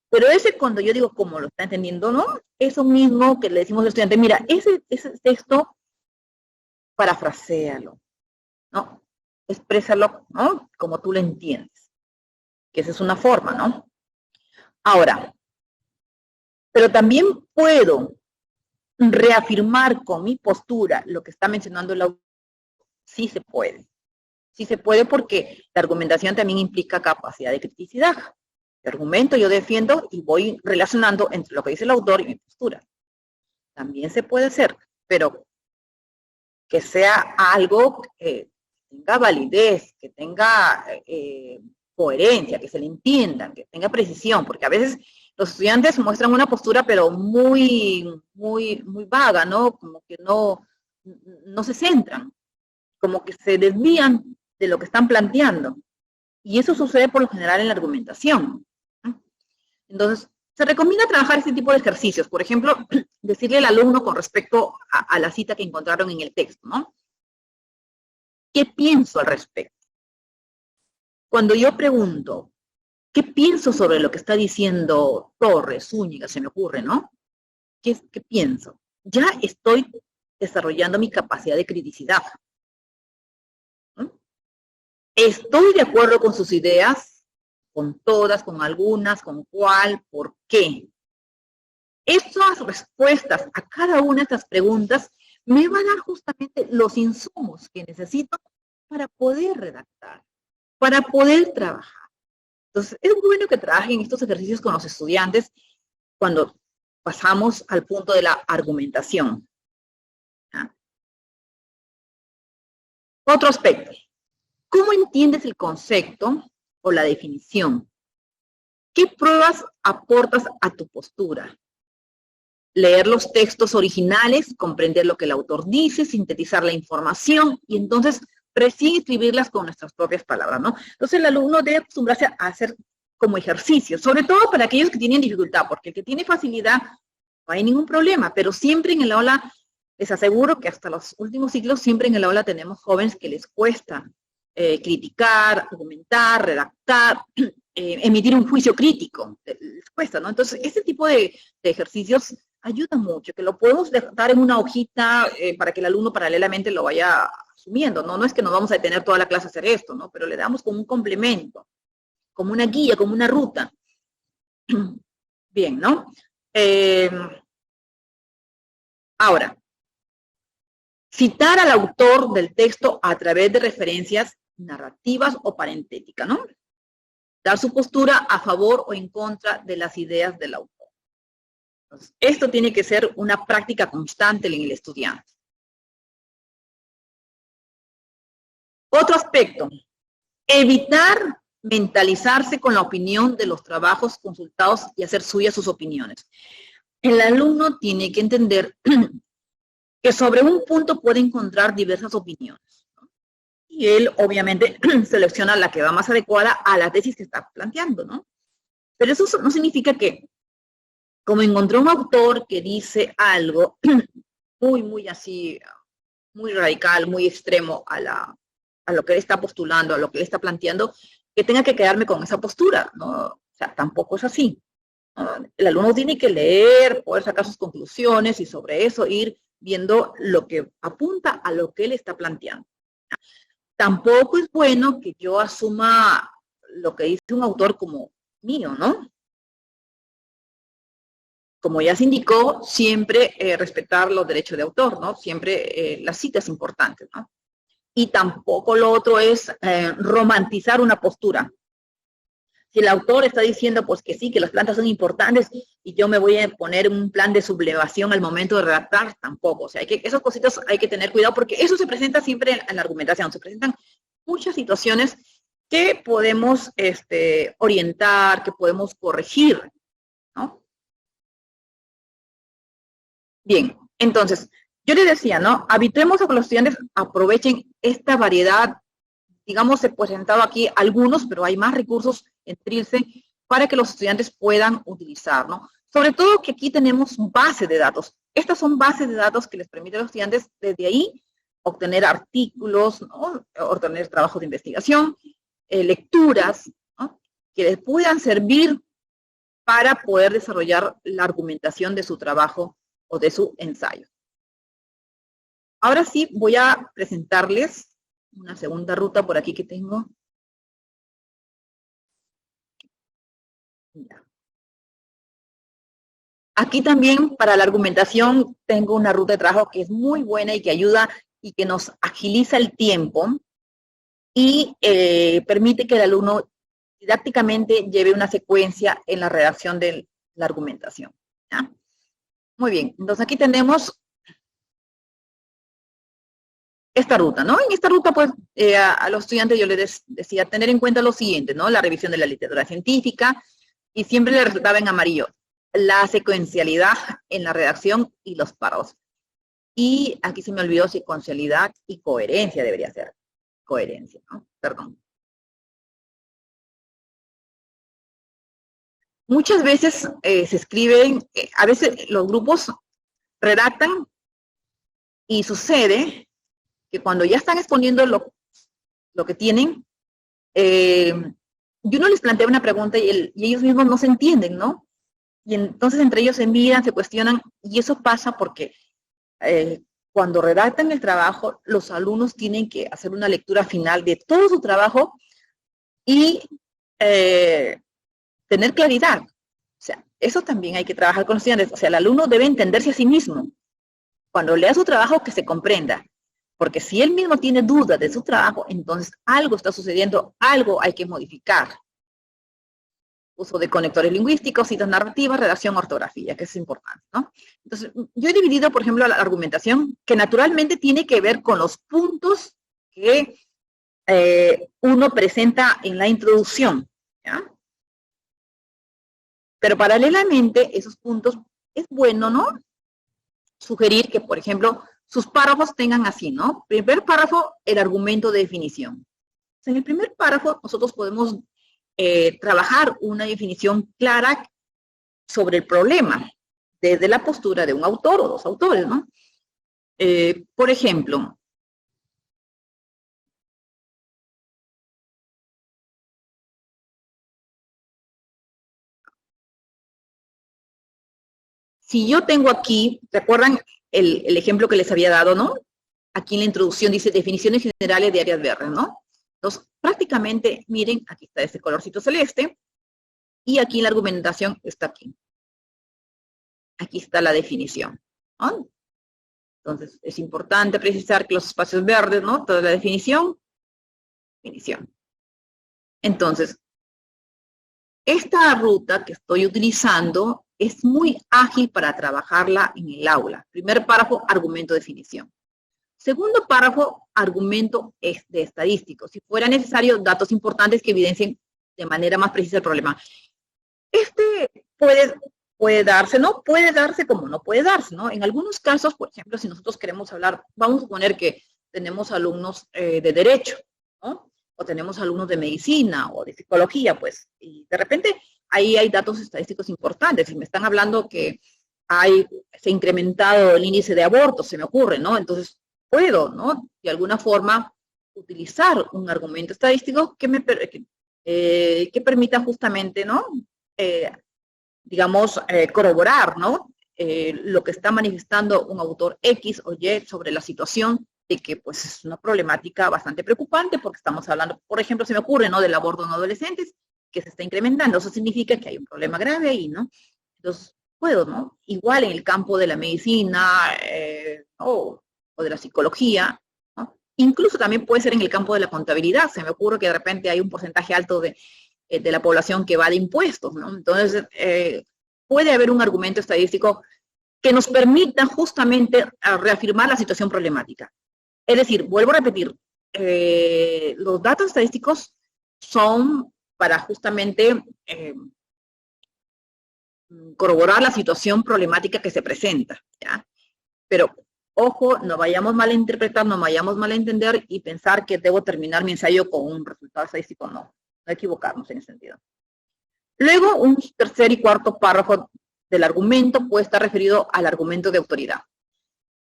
Pero cuando yo digo como lo está entendiendo, ¿no? Eso mismo que le decimos al estudiante, mira, ese texto, parafraséalo, ¿no? Exprésalo, ¿no? Como tú lo entiendes. Que esa es una forma, ¿no? Ahora, pero también puedo reafirmar con mi postura lo que está mencionando el autor. Sí se puede. Sí se puede porque la argumentación también implica capacidad de criticidad. El argumento yo defiendo y voy relacionando entre lo que dice el autor y mi postura. También se puede hacer, pero que sea algo que tenga validez, que tenga coherencia, que se le entienda, que tenga precisión, porque a veces los estudiantes muestran una postura pero muy vaga, ¿no? Como que no se centran, como que se desvían de lo que están planteando. Y eso sucede por lo general en la argumentación. Entonces, se recomienda trabajar este tipo de ejercicios. Por ejemplo, decirle al alumno con respecto a la cita que encontraron en el texto, ¿no? ¿Qué pienso al respecto? Cuando yo pregunto, ¿qué pienso sobre lo que está diciendo Torres, Zúñiga, se me ocurre, ¿no? ¿Qué pienso? Ya estoy desarrollando mi capacidad de criticidad. ¿No? ¿Estoy de acuerdo con sus ideas? Con todas, con algunas, con cuál, por qué. Esas respuestas a cada una de estas preguntas me van a dar justamente los insumos que necesito para poder redactar, para poder trabajar. Entonces, es bueno que trabajen estos ejercicios con los estudiantes cuando pasamos al punto de la argumentación. ¿Ah? Otro aspecto. ¿Cómo entiendes el concepto o la definición? ¿Qué pruebas aportas a tu postura? Leer los textos originales, comprender lo que el autor dice, sintetizar la información y entonces recién escribirlas con nuestras propias palabras, ¿no? Entonces el alumno debe acostumbrarse a hacer como ejercicio, sobre todo para aquellos que tienen dificultad, porque el que tiene facilidad no hay ningún problema, pero siempre en el aula, les aseguro que hasta los últimos ciclos, siempre en el aula tenemos jóvenes que les cuesta criticar, argumentar, redactar, emitir un juicio crítico, les cuesta, ¿no? Entonces, este tipo de ejercicios ayuda mucho, que lo podemos dar en una hojita para que el alumno paralelamente lo vaya asumiendo, ¿no? No es que nos vamos a detener toda la clase a hacer esto, ¿no? Pero le damos como un complemento, como una guía, como una ruta. Bien, ¿no? Ahora, citar al autor del texto a través de referencias narrativas o parentéticas, ¿no? Dar su postura a favor o en contra de las ideas del autor. Entonces, esto tiene que ser una práctica constante en el estudiante. Otro aspecto, evitar mentalizarse con la opinión de los trabajos consultados y hacer suyas sus opiniones. El alumno tiene que entender que sobre un punto puede encontrar diversas opiniones. Y él, obviamente, selecciona la que va más adecuada a la tesis que está planteando, ¿no? Pero eso no significa que, como encontró un autor que dice algo muy así, muy radical, muy extremo a lo que él está postulando, a lo que él está planteando, que tenga que quedarme con esa postura, ¿no? O sea, tampoco es así. El alumno tiene que leer, poder sacar sus conclusiones y sobre eso ir viendo lo que apunta a lo que él está planteando. Tampoco es bueno que yo asuma lo que dice un autor como mío, ¿no? Como ya se indicó, siempre respetar los derechos de autor, ¿no? Siempre la cita es importante, ¿no? Y tampoco lo otro es romantizar una postura. Si el autor está diciendo, pues que sí, que las plantas son importantes y yo me voy a poner un plan de sublevación al momento de redactar, tampoco. O sea, esas cositas hay que tener cuidado porque eso se presenta siempre en la argumentación. Se presentan muchas situaciones que podemos orientar, que podemos corregir, ¿no? Bien, entonces, yo les decía, ¿no? Habituemos a que los estudiantes aprovechen esta variedad. Digamos, he presentado aquí algunos, pero hay más recursos en Trilce para que los estudiantes puedan utilizar, ¿no? Sobre todo que aquí tenemos base de datos. Estas son bases de datos que les permiten a los estudiantes desde ahí obtener artículos, ¿no? Obtener trabajos de investigación lecturas, ¿no?, que les puedan servir para poder desarrollar la argumentación de su trabajo o de su ensayo. Ahora sí, voy a presentarles una segunda ruta por aquí que tengo. Ya. Aquí también para la argumentación tengo una ruta de trabajo que es muy buena y que ayuda y que nos agiliza el tiempo y permite que el alumno didácticamente lleve una secuencia en la redacción de la argumentación. ¿Ya? Muy bien, entonces aquí tenemos esta ruta, ¿no? En esta ruta, pues, a los estudiantes yo les decía tener en cuenta lo siguiente, ¿no? La revisión de la literatura científica y siempre le resaltaba en amarillo la secuencialidad en la redacción y los párrafos. Y aquí se me olvidó secuencialidad y coherencia debería ser. Coherencia, ¿no? Perdón. Muchas veces se escriben, a veces los grupos redactan y sucede que cuando ya están exponiendo lo que tienen, yo no les planteo una pregunta y ellos mismos no se entienden, ¿no? Y entonces entre ellos se miran, se cuestionan, y eso pasa porque cuando redactan el trabajo, los alumnos tienen que hacer una lectura final de todo su trabajo y tener claridad. O sea, eso también hay que trabajar con los estudiantes. O sea, el alumno debe entenderse a sí mismo. Cuando lea su trabajo, que se comprenda. Porque si él mismo tiene dudas de su trabajo, entonces algo está sucediendo, algo hay que modificar. Uso de conectores lingüísticos, citas narrativas, redacción, ortografía, que es importante, ¿no? Entonces, yo he dividido, por ejemplo, la argumentación, que naturalmente tiene que ver con los puntos que uno presenta en la introducción, ¿ya? Pero paralelamente, esos puntos, es bueno, ¿no?, sugerir que, por ejemplo, sus párrafos tengan así, ¿no? Primer párrafo, el argumento de definición. En el primer párrafo, nosotros podemos trabajar una definición clara sobre el problema, desde la postura de un autor o dos autores, ¿no? Por ejemplo, si yo tengo aquí, ¿recuerdan el ejemplo que les había dado, no? Aquí en la introducción dice definiciones generales de áreas verdes, ¿no? Entonces, prácticamente, miren, aquí está este colorcito celeste, y aquí en la argumentación está aquí. Aquí está la definición, ¿no? Entonces, es importante precisar que los espacios verdes, ¿no? Toda la definición. Entonces, esta ruta que estoy utilizando es muy ágil para trabajarla en el aula. Primer párrafo, argumento, definición. Segundo párrafo, argumento de estadístico. Si fuera necesario, datos importantes que evidencien de manera más precisa el problema. Este puede darse, ¿no? Puede darse como no puede darse, ¿no? En algunos casos, por ejemplo, si nosotros queremos hablar, vamos a suponer que tenemos alumnos de derecho, ¿no? O tenemos alumnos de medicina o de psicología, pues, y de repente ahí hay datos estadísticos importantes. Si me están hablando que se ha incrementado el índice de abortos, se me ocurre, ¿no? Entonces, puedo, ¿no?, de alguna forma utilizar un argumento estadístico que permita justamente, ¿no?, digamos, corroborar, ¿no?, lo que está manifestando un autor X o Y sobre la situación de que, pues, es una problemática bastante preocupante porque estamos hablando, por ejemplo, se me ocurre, ¿no?, del aborto en adolescentes que se está incrementando. Eso significa que hay un problema grave ahí, ¿no? Entonces, puedo, ¿no? Igual en el campo de la medicina o de la psicología, ¿no? Incluso también puede ser en el campo de la contabilidad. Se me ocurre que de repente hay un porcentaje alto de la población que va de impuestos, ¿no? Entonces, puede haber un argumento estadístico que nos permita justamente reafirmar la situación problemática. Es decir, vuelvo a repetir, los datos estadísticos son para justamente corroborar la situación problemática que se presenta, ¿ya? Pero, ojo, no vayamos mal a interpretar, no vayamos mal a entender y pensar que debo terminar mi ensayo con un resultado estadístico. No equivocarnos en ese sentido. Luego, un tercer y cuarto párrafo del argumento puede estar referido al argumento de autoridad.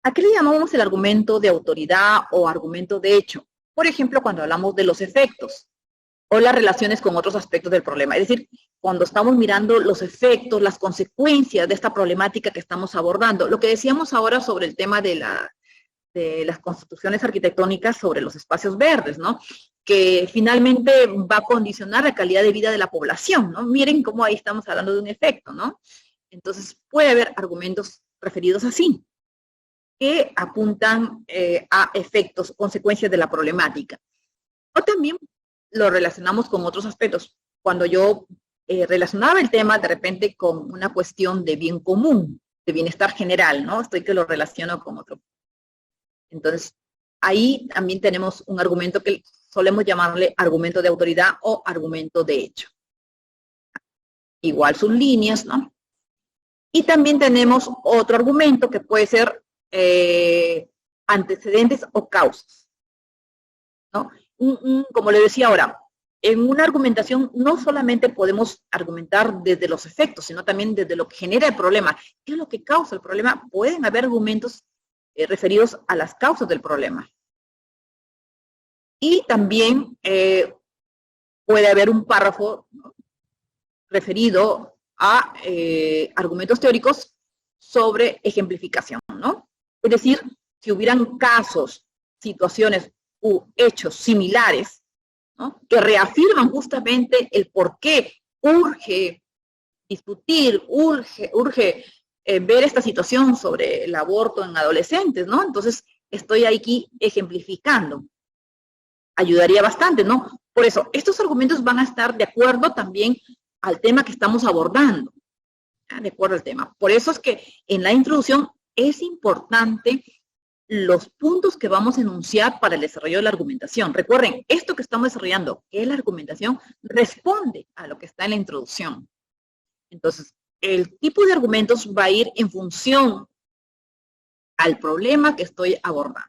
¿A qué le llamamos el argumento de autoridad o argumento de hecho? Por ejemplo, cuando hablamos de los efectos. o las relaciones con otros aspectos del problema. Es decir, cuando estamos mirando los efectos, las consecuencias de esta problemática que estamos abordando. Lo que decíamos ahora sobre el tema de las construcciones arquitectónicas sobre los espacios verdes, ¿no? Que finalmente va a condicionar la calidad de vida de la población, ¿no? Miren cómo ahí estamos hablando de un efecto, ¿no? Entonces, puede haber argumentos referidos así, que apuntan a efectos, consecuencias de la problemática. O también lo relacionamos con otros aspectos. Cuando yo relacionaba el tema de repente con una cuestión de bien común, de bienestar general, ¿no? Estoy que lo relaciono con otro. Entonces, ahí también tenemos un argumento que solemos llamarle argumento de autoridad o argumento de hecho. Igual sus líneas, ¿no? Y también tenemos otro argumento que puede ser antecedentes o causas, ¿no? Como le decía ahora, en una argumentación no solamente podemos argumentar desde los efectos, sino también desde lo que genera el problema. ¿Qué es lo que causa el problema? Pueden haber argumentos referidos a las causas del problema. Y también puede haber un párrafo, ¿no?, referido a argumentos teóricos sobre ejemplificación, ¿no? Es decir, si hubieran casos, situaciones u hechos similares, ¿no?, que reafirman justamente el por qué urge discutir, urge ver esta situación sobre el aborto en adolescentes, ¿no? Entonces, estoy aquí ejemplificando. Ayudaría bastante, ¿no? Por eso, estos argumentos van a estar de acuerdo también al tema que estamos abordando, ¿ya? De acuerdo al tema. Por eso es que en la introducción es importante los puntos que vamos a enunciar para el desarrollo de la argumentación. Recuerden, esto que estamos desarrollando, que es la argumentación, responde a lo que está en la introducción. Entonces, el tipo de argumentos va a ir en función al problema que estoy abordando.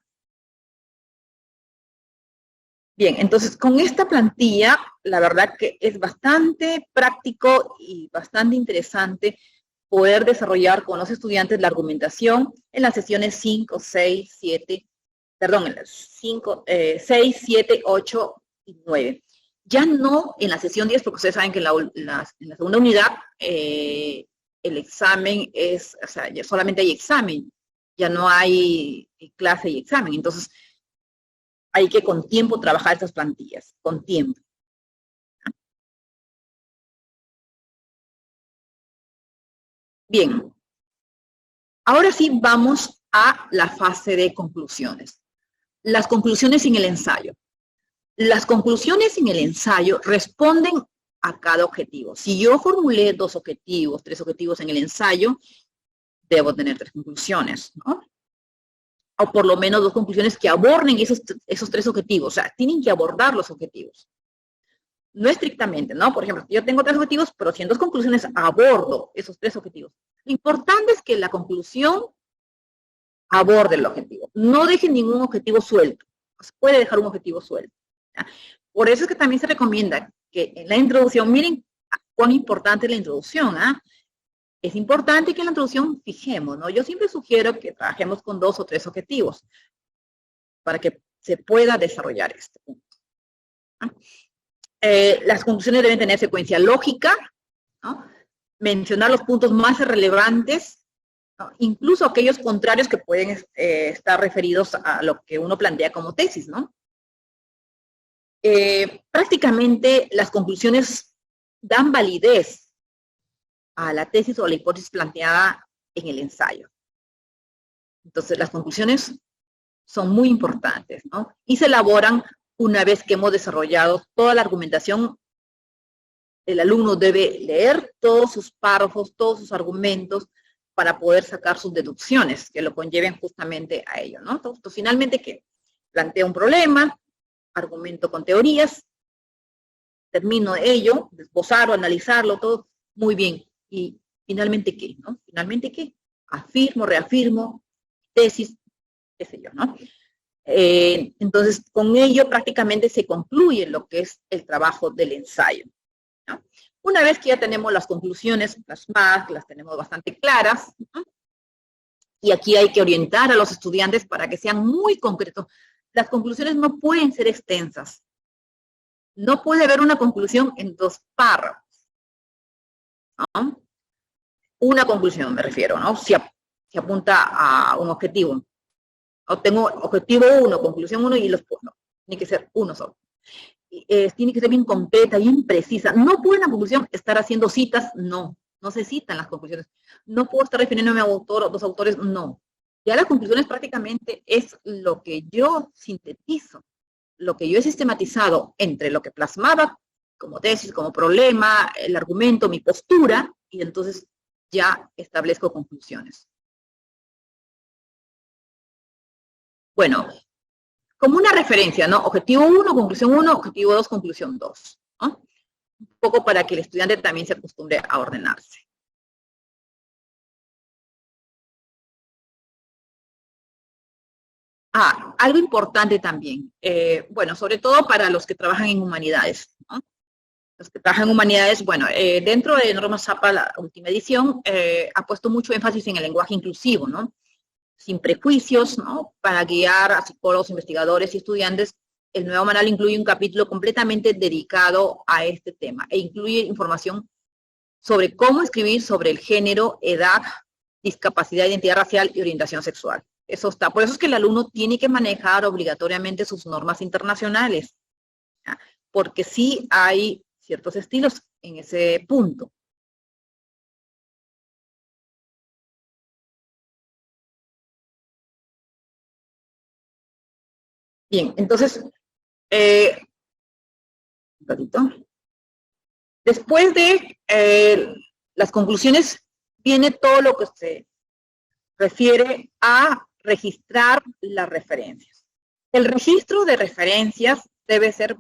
Bien, entonces con esta plantilla, la verdad que es bastante práctico y bastante interesante poder desarrollar con los estudiantes la argumentación en las sesiones 5, 6, 7, perdón, en las 6, 7, 8 y 9. Ya no en la sesión 10, porque ustedes saben que en la segunda unidad el examen es, o sea, ya solamente hay examen, ya no hay clase y examen. Entonces, hay que con tiempo trabajar estas plantillas, con tiempo. Bien, ahora sí vamos a la fase de conclusiones. Las conclusiones en el ensayo. Las conclusiones en el ensayo responden a cada objetivo. Si yo formulé 2 objetivos, 3 objetivos en el ensayo, debo tener 3 conclusiones, ¿no? O por lo menos 2 conclusiones que aborden esos 3 objetivos. O sea, tienen que abordar los objetivos. No estrictamente, ¿no? Por ejemplo, yo tengo 3 objetivos, pero si en 2 conclusiones abordo esos 3 objetivos. Lo importante es que la conclusión aborde el objetivo. No deje ningún objetivo suelto. Se puede dejar un objetivo suelto, ¿ya? Por eso es que también se recomienda que en la introducción, miren cuán importante es la introducción, ¿ah? Es importante que en la introducción fijemos, ¿no? Yo siempre sugiero que trabajemos con 2 o 3 objetivos para que se pueda desarrollar este punto, ¿no? Las conclusiones deben tener secuencia lógica, ¿no? Mencionar los puntos más relevantes, ¿no? Incluso aquellos contrarios que pueden estar referidos a lo que uno plantea como tesis, ¿no? Prácticamente las conclusiones dan validez a la tesis o a la hipótesis planteada en el ensayo. Entonces, las conclusiones son muy importantes, ¿no? Y se elaboran una vez que hemos desarrollado toda la argumentación. El alumno debe leer todos sus párrafos, todos sus argumentos, para poder sacar sus deducciones que lo conlleven justamente a ello, ¿no? Entonces, finalmente, ¿qué? Plantea un problema, argumento con teorías, termino ello, esbozarlo, analizarlo, todo, muy bien. Y finalmente, ¿qué? ¿No? Finalmente, ¿qué? Afirmo, reafirmo, tesis, qué sé yo, ¿no? Entonces, con ello prácticamente se concluye lo que es el trabajo del ensayo, ¿no? Una vez que ya tenemos las conclusiones plasmadas, las tenemos bastante claras, ¿no? Y aquí hay que orientar a los estudiantes para que sean muy concretos. Las conclusiones no pueden ser extensas. No puede haber una conclusión en 2 párrafos, ¿no? Una conclusión me refiero, ¿no? Si apunta a un objetivo. O tengo objetivo 1, conclusión 1 y los no, tiene que ser uno solo. Tiene que ser bien completa, bien precisa. No puede en la conclusión estar haciendo citas, no se citan las conclusiones. No puedo estar refiriéndome a un autor o 2 autores, no. Ya las conclusiones prácticamente es lo que yo sintetizo, lo que yo he sistematizado entre lo que plasmaba como tesis, como problema, el argumento, mi postura, y entonces ya establezco conclusiones. Bueno, como una referencia, ¿no? Objetivo 1, conclusión 1, objetivo 2, conclusión 2, ¿no? Un poco para que el estudiante también se acostumbre a ordenarse. Algo importante también, bueno, sobre todo para los que trabajan en humanidades, ¿no? Los que trabajan en humanidades, bueno, dentro de Norma Zappa, la última edición, ha puesto mucho énfasis en el lenguaje inclusivo, ¿no? Sin prejuicios, ¿no? Para guiar a psicólogos, investigadores y estudiantes, el nuevo manual incluye un capítulo completamente dedicado a este tema e incluye información sobre cómo escribir sobre el género, edad, discapacidad, identidad racial y orientación sexual. Eso está. Por eso es que el alumno tiene que manejar obligatoriamente sus normas internacionales, ¿ya? Porque sí hay ciertos estilos en ese punto. Bien, entonces, un ratito. Después de las conclusiones, viene todo lo que se refiere a registrar las referencias. El registro de referencias debe ser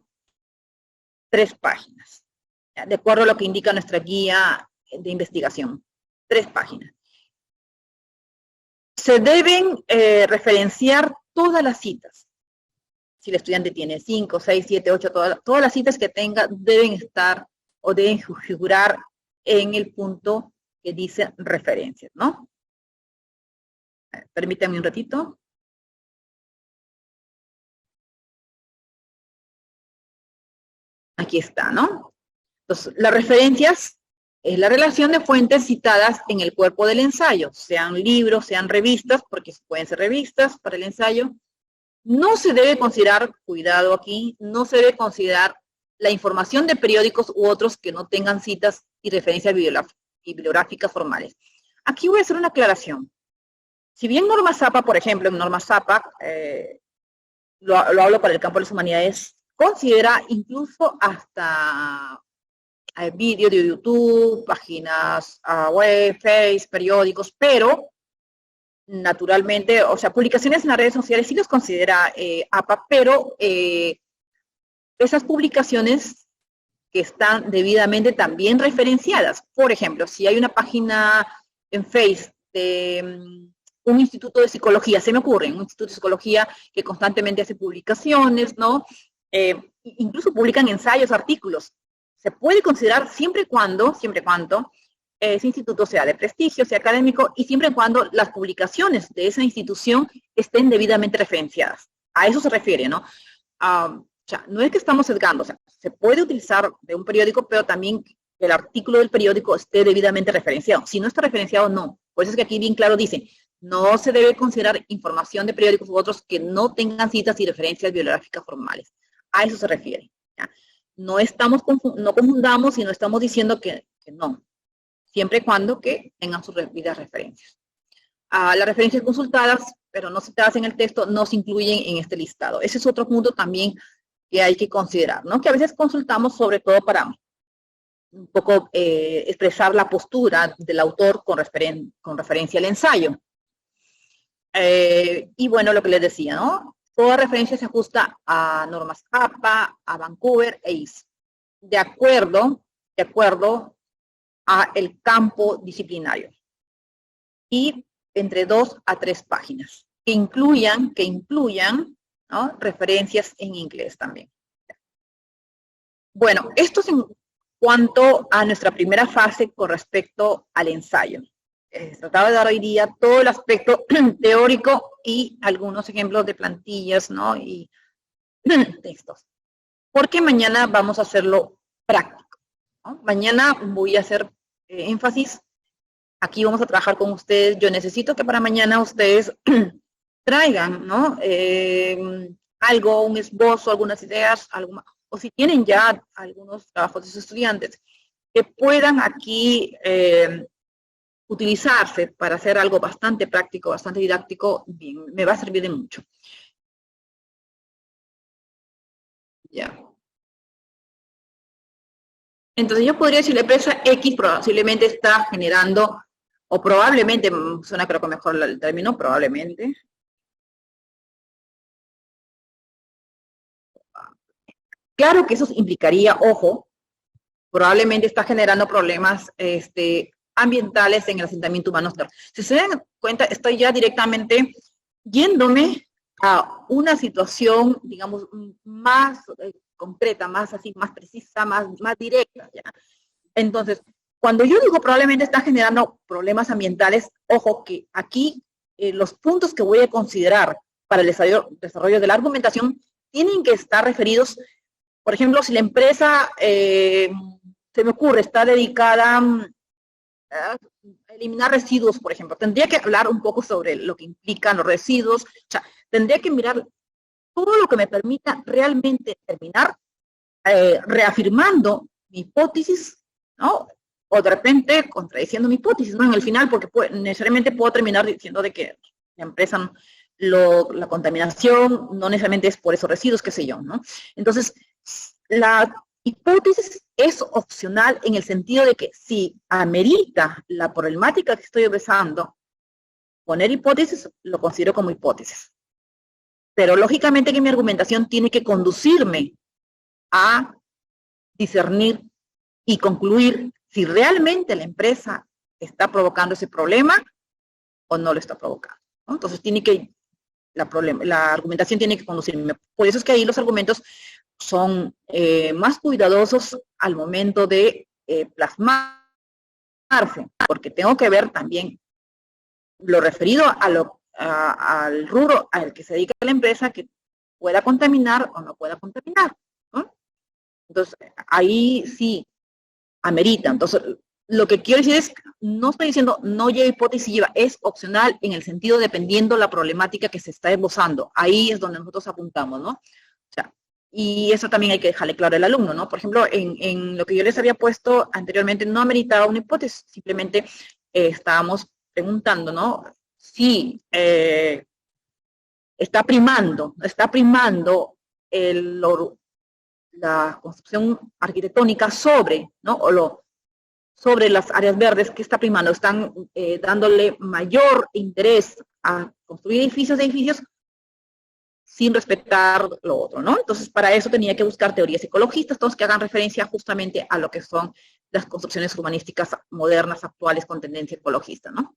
3 páginas, ¿ya? De acuerdo a lo que indica nuestra guía de investigación. 3 páginas. Se deben referenciar todas las citas. Si el estudiante tiene 5, 6, 7, 8, todas las citas que tenga deben estar o deben figurar en el punto que dice referencias, ¿no? Permítanme un ratito. Aquí está, ¿no? Entonces, las referencias es la relación de fuentes citadas en el cuerpo del ensayo, sean libros, sean revistas, porque pueden ser revistas para el ensayo. No se debe considerar, cuidado aquí, no se debe considerar la información de periódicos u otros que no tengan citas y referencias bibliográficas formales. Aquí voy a hacer una aclaración. Si bien Norma Zappa, por ejemplo, en Norma Zappa, lo hablo para el campo de las humanidades, considera incluso hasta vídeos de YouTube, páginas web, Face, periódicos, pero naturalmente, o sea, publicaciones en las redes sociales sí los considera APA, pero esas publicaciones que están debidamente también referenciadas. Por ejemplo, si hay una página en Face de un instituto de psicología, se me ocurre, un instituto de psicología que constantemente hace publicaciones, ¿no? Incluso publican ensayos, artículos. Se puede considerar siempre y cuando ese instituto sea de prestigio, sea académico, y siempre y cuando las publicaciones de esa institución estén debidamente referenciadas. A eso se refiere, ¿no? O sea, no es que estamos sesgando, o sea, se puede utilizar de un periódico, pero también el artículo del periódico esté debidamente referenciado. Si no está referenciado, no. Por eso es que aquí bien claro dice, no se debe considerar información de periódicos u otros que no tengan citas y referencias bibliográficas formales. A eso se refiere, ¿ya? No confundamos y no estamos diciendo que no, siempre y cuando que tengan sus debidas referencias. Las referencias consultadas, pero no citadas en el texto, no se incluyen en este listado. Ese es otro punto también que hay que considerar, ¿no? Que a veces consultamos sobre todo para un poco expresar la postura del autor con referencia al ensayo. Y bueno, lo que les decía, ¿no? Toda referencia se ajusta a normas APA, a Vancouver e IS, de acuerdo a el campo disciplinario. Y entre 2 a 3 páginas, que incluyan, ¿no? Referencias en inglés también. Bueno, esto es en cuanto a nuestra primera fase con respecto al ensayo. Trataba de dar hoy día todo el aspecto teórico y algunos ejemplos de plantillas, ¿no? Y textos. porque mañana vamos a hacerlo práctico, ¿no? Mañana voy a hacer énfasis, aquí vamos a trabajar con ustedes, yo necesito que para mañana ustedes traigan, ¿no? Algo, un esbozo, algunas ideas, o si tienen ya algunos trabajos de sus estudiantes, que puedan aquí utilizarse para hacer algo bastante práctico, bastante didáctico, bien, me va a servir de mucho. Ya. Entonces yo podría decir, la empresa X posiblemente está generando, o probablemente, suena creo que mejor el término, probablemente. Claro que eso implicaría, ojo, probablemente está generando problemas ambientales en el asentamiento humano. Si se dan cuenta, estoy ya directamente yéndome a una situación, digamos, más concreta, más así, más precisa, más directa, ¿ya? Entonces, cuando yo digo probablemente está generando problemas ambientales, ojo que aquí los puntos que voy a considerar para el desarrollo de la argumentación tienen que estar referidos, por ejemplo, si la empresa, se me ocurre, está dedicada a eliminar residuos, por ejemplo, tendría que hablar un poco sobre lo que implican los residuos, o sea, tendría que mirar todo lo que me permita realmente terminar reafirmando mi hipótesis, ¿no? O de repente contradiciendo mi hipótesis, ¿no? En el final, porque necesariamente puedo terminar diciendo de que la empresa, la contaminación no necesariamente es por esos residuos, qué sé yo, ¿no? Entonces, la hipótesis es opcional en el sentido de que si amerita la problemática que estoy besando, poner hipótesis, lo considero como hipótesis. Pero lógicamente que mi argumentación tiene que conducirme a discernir y concluir si realmente la empresa está provocando ese problema o no lo está provocando, ¿no? Entonces la argumentación tiene que conducirme. Por eso es que ahí los argumentos son más cuidadosos al momento de plasmarse, porque tengo que ver también lo referido al rubro al que se dedica la empresa, que pueda contaminar o no pueda contaminar, ¿no? Entonces, ahí sí amerita. Entonces, lo que quiero decir es, no estoy diciendo no lleva hipótesis, lleva, es opcional en el sentido dependiendo la problemática que se está esbozando. Ahí es donde nosotros apuntamos, ¿no? O sea, y eso también hay que dejarle claro al alumno, ¿no? Por ejemplo, en lo que yo les había puesto anteriormente no ameritaba una hipótesis, simplemente estábamos preguntando, ¿no? Si está primando la construcción arquitectónica sobre, ¿no? Sobre las áreas verdes, que está primando, están dándole mayor interés a construir edificios sin respetar lo otro, ¿no? Entonces, para eso tenía que buscar teorías ecologistas, todos que hagan referencia justamente a lo que son las construcciones urbanísticas modernas, actuales, con tendencia ecologista, ¿no?